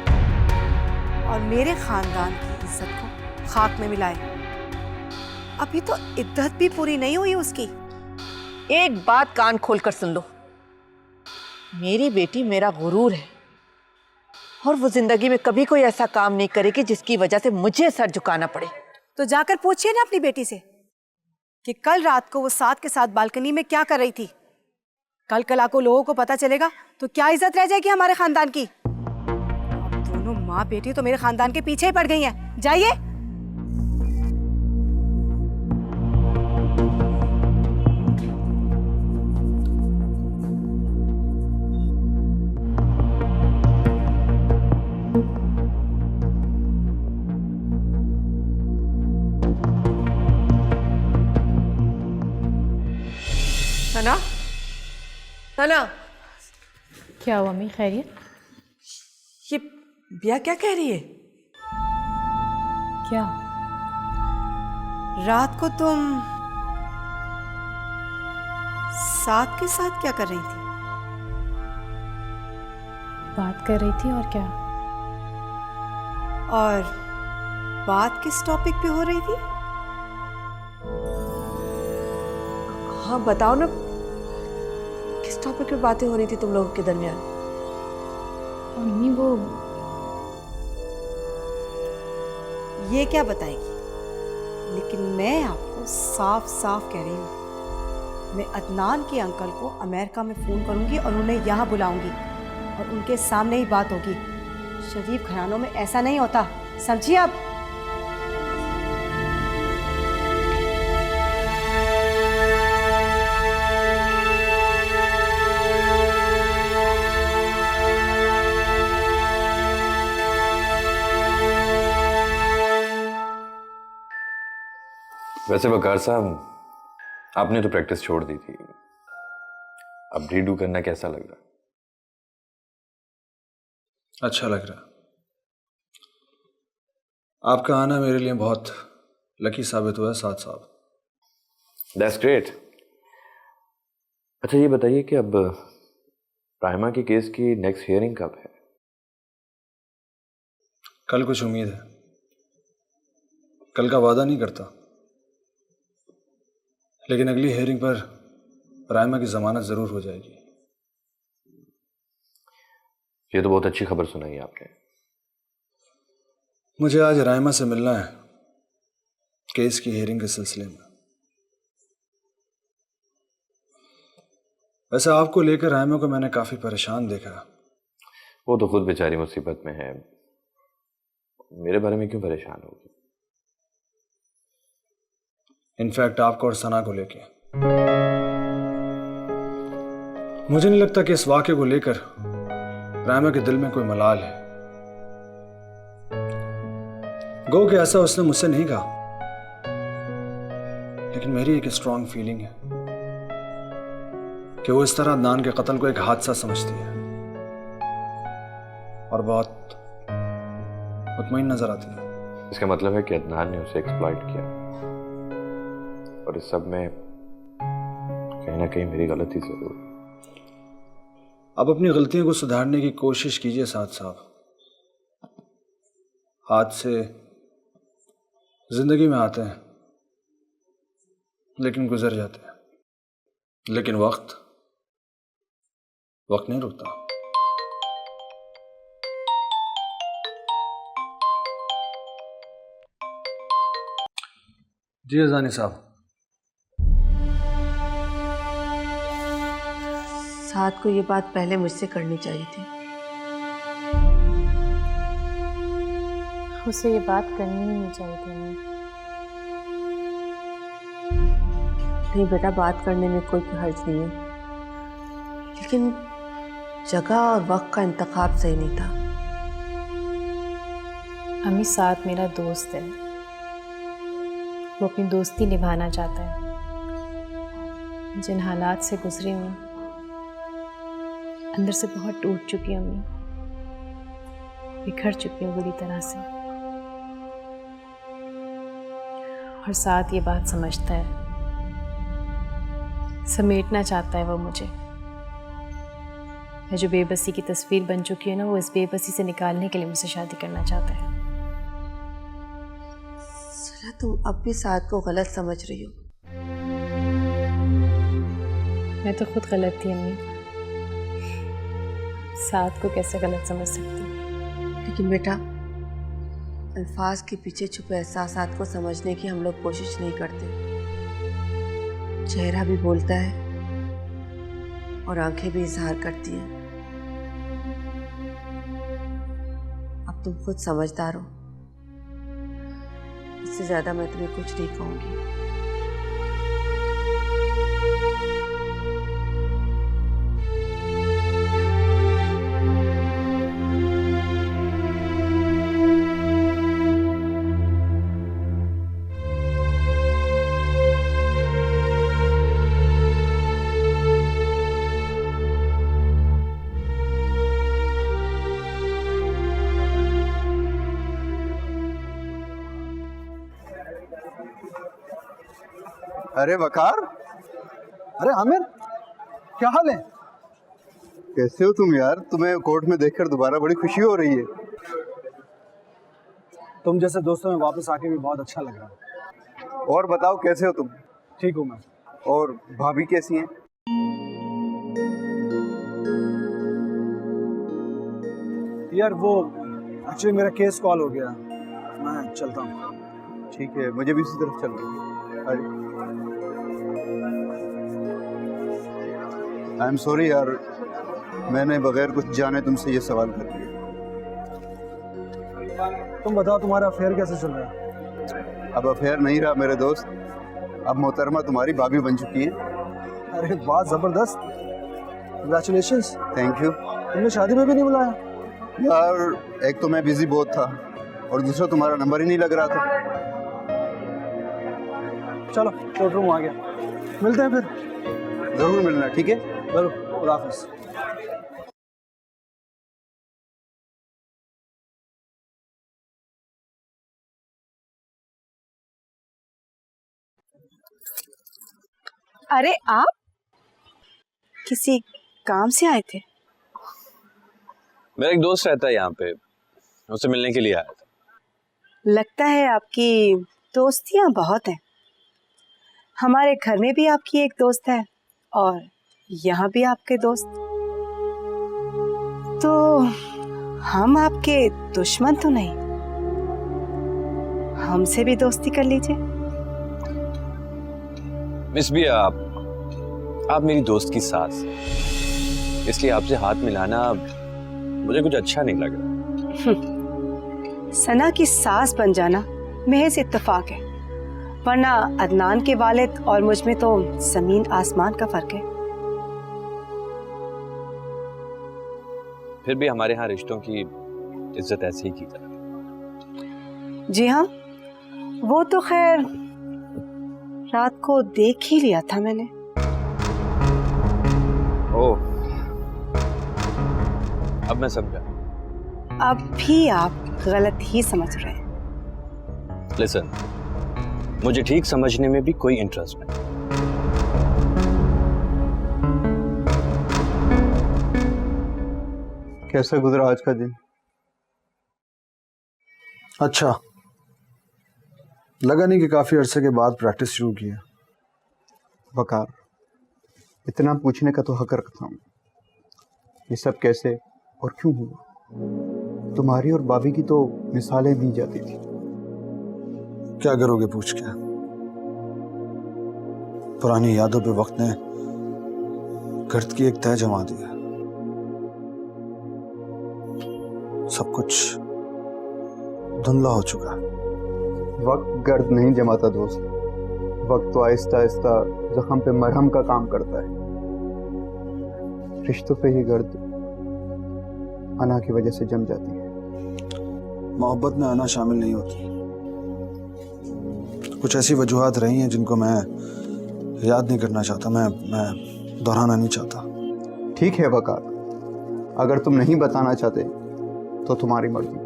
और मेरे खानदान की इज्जत को खाक में मिलाए। अभी तो इद्दत भी पूरी नहीं हुई उसकी। एक बात कान खोलकर सुन लो, मेरी बेटी मेरा गुरूर है और वो जिंदगी में कभी कोई ऐसा काम नहीं करेगी जिसकी वजह से मुझे सर झुकाना पड़े। तो जाकर पूछिए ना अपनी बेटी से कि कल रात को वो साथ के साथ बालकनी में क्या कर रही थी। कल को लोगों को पता चलेगा तो क्या इज्जत रह जाएगी हमारे खानदान की। अब दोनों माँ बेटी तो मेरे खानदान के पीछे ही पड़ गई हैं। जाइए। सना, सना, क्या हुआ मम्मी, खैरियत? ये बिया क्या कह रही है? क्या? रात को तुम साथ के साथ क्या कर रही थी? बात कर रही थी। और क्या? और बात किस टॉपिक पे हो रही थी? हाँ बताओ ना, किस टॉपिक पे बातें हो रही थी तुम लोगों के दरमियान? मम्मी वो ये क्या बताएगी, लेकिन मैं आपको साफ साफ कह रही हूँ, मैं अदनान के अंकल को अमेरिका में फ़ोन करूँगी और उन्हें यहाँ बुलाऊँगी और उनके सामने ही बात होगी। शरीफ घरानों में ऐसा नहीं होता, समझिए आप। वैसे वकार साहब, आपने तो प्रैक्टिस छोड़ दी थी, अब रीडू करना कैसा लग रहा? अच्छा लग रहा। आपका आना मेरे लिए बहुत लकी साबित हुआ है साथ साहब। That's great. अच्छा ये बताइए कि अब प्राइमा के केस की नेक्स्ट हियरिंग कब है? कल कुछ उम्मीद है, कल का वादा नहीं करता, लेकिन अगली हियरिंग पर प्राइमा की जमानत जरूर हो जाएगी। ये तो बहुत अच्छी खबर सुनाई आपने। मुझे आज राइमा से मिलना है केस की हियरिंग के सिलसिले में। वैसे आपको लेकर राइमा को मैंने काफी परेशान देखा। वो तो खुद बेचारी मुसीबत में है, मेरे बारे में क्यों परेशान होगी? इनफैक्ट आपको और सना को लेके मुझे नहीं लगता कि इस वाक़े को लेकर राइमा के दिल में कोई मलाल है। गो कि ऐसा उसने मुझसे नहीं कहा, लेकिन मेरी एक स्ट्रांग फीलिंग है कि वो इस तरह अदनान के कत्ल को एक हादसा समझती है और बहुत मुतमईन नजर आती है। इसका मतलब है कि अदनान ने उसे एक्सप्लॉइट किया और इस सब में कहीं ना कहीं मेरी गलती जरूर। अब अपनी गलतियों को सुधारने की कोशिश कीजिए साथ साहब। हादसे जिंदगी में आते हैं लेकिन गुजर जाते हैं, लेकिन वक्त नहीं रुकता। जी अजानी साहब। साथ को ये बात पहले मुझसे करनी चाहिए थी। उसे ये बात करनी ही नहीं चाहिए थी। नहीं बेटा, बात करने में कोई हर्ज नहीं है, लेकिन जगह और वक्त का इंतखाब सही नहीं था। अम्मी साथ मेरा दोस्त है, वो अपनी दोस्ती निभाना चाहता है। जिन हालात से गुजरी हूँ अंदर से बहुत टूट चुकी हूँ अम्मी, बिखर चुकी हूँ बुरी तरह से। और साथ ये बात समझता है, समेटना चाहता है वो मुझे। मैं जो बेबसी की तस्वीर बन चुकी है ना, वो इस बेबसी से निकालने के लिए मुझसे शादी करना चाहता है। क्या तुम अब भी साद को गलत समझ रही हो? मैं तो खुद गलत थी अम्मी, साथ को कैसे गलत समझ सकती हूँ? लेकिन बेटा, अल्फाज के पीछे छुपे एहसासात को समझने की हम लोग कोशिश नहीं करते। चेहरा भी बोलता है और आंखें भी इजहार करती हैं। अब तुम खुद समझदार हो, इससे ज्यादा मैं तुम्हें कुछ नहीं कहूंगी। अरे वकार, अरे आमिर, क्या हाल है? कैसे हो तुम यार? तुम्हें कोर्ट में देखकर दोबारा बड़ी खुशी हो रही है। तुम जैसे दोस्तों में वापस आके भी बहुत अच्छा लग रहा है। और बताओ कैसे हो तुम? ठीक हूँ मैं। और भाभी कैसी हैं? यार वो एक्चुअली मेरा केस कॉल हो गया, मैं चलता हूँ। ठीक है, मुझे भी इसी तरफ चलना है। अरे आई एम सॉरी यार, मैंने बगैर कुछ जाने तुमसे ये सवाल कर दिया। तुम बताओ तुम्हारा अफेयर कैसे चल रहा है? अब अफेयर नहीं रहा मेरे दोस्त, अब मोहतरमा तुम्हारी भाभी बन चुकी है। अरे वाह, जबरदस्त, कंग्रेचुलेशंस। Thank you. तुमने शादी में भी नहीं बुलाया? यार एक तो मैं बिजी बहुत था और दूसरा तुम्हारा नंबर ही नहीं लग रहा था। चलो कोर्ट रूम आ गया, मिलते हैं फिर। जरूर मिलना, ठीक है? जरूर, खुदा हाफिज़। अरे आप किसी काम से आए थे? मेरा एक दोस्त रहता है यहाँ पे, उससे मिलने के लिए आया था। लगता है आपकी दोस्तियां बहुत हैं। हमारे घर में भी आपकी एक दोस्त है और यहाँ भी आपके दोस्त। तो हम आपके दुश्मन तो नहीं? हमसे भी दोस्ती कर लीजिए। मिस भी आप मेरी दोस्त की सास, इसलिए आपसे हाथ मिलाना मुझे कुछ अच्छा नहीं लग रहा। सना की सास बन जाना महज इत्तेफाक है, वरना अदनान के वालिद और मुझ में तो जमीन आसमान का फर्क है। फिर भी हमारे यहाँ रिश्तों की इज्जत ऐसे ही की जाती है। जी हाँ, वो तो खैर रात को देख ही लिया था मैंने। ओह, अब मैं समझा। अब भी आप गलत ही समझ रहे हैं। लिसन, मुझे ठीक समझने में भी कोई इंटरेस्ट नहीं। कैसा गुजरा आज का दिन? अच्छा, लगा नहीं कि काफी अरसे के बाद प्रैक्टिस शुरू की है। वकार, इतना पूछने का तो हक रखता हूँ, ये सब कैसे और क्यों हुआ? तुम्हारी और भाभी की तो मिसालें दी जाती थी। क्या करोगे पूछ के? पुरानी यादों पे वक्त ने गर्द की एक तह जमा दिया। सब कुछ धुंधला हो चुका है। वक्त गर्द नहीं जमाता दोस्त, वक्त तो आहिस्ता आहिस्ता जख्म पे मरहम का काम करता है। रिश्तों पे ही गर्द अना की वजह से जम जाती है। मोहब्बत में आना शामिल नहीं होती। कुछ ऐसी वजूहात रही हैं जिनको मैं याद नहीं करना चाहता, मैं दोहराना नहीं चाहता। ठीक है वकार, अगर तुम नहीं बताना चाहते तो तुम्हारी मर्जी।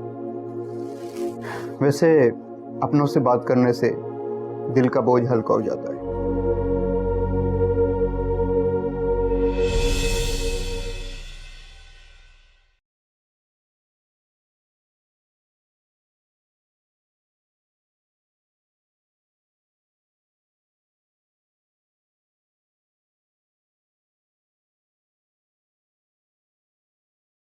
वैसे अपनों से बात करने से दिल का बोझ हल्का हो जाता है।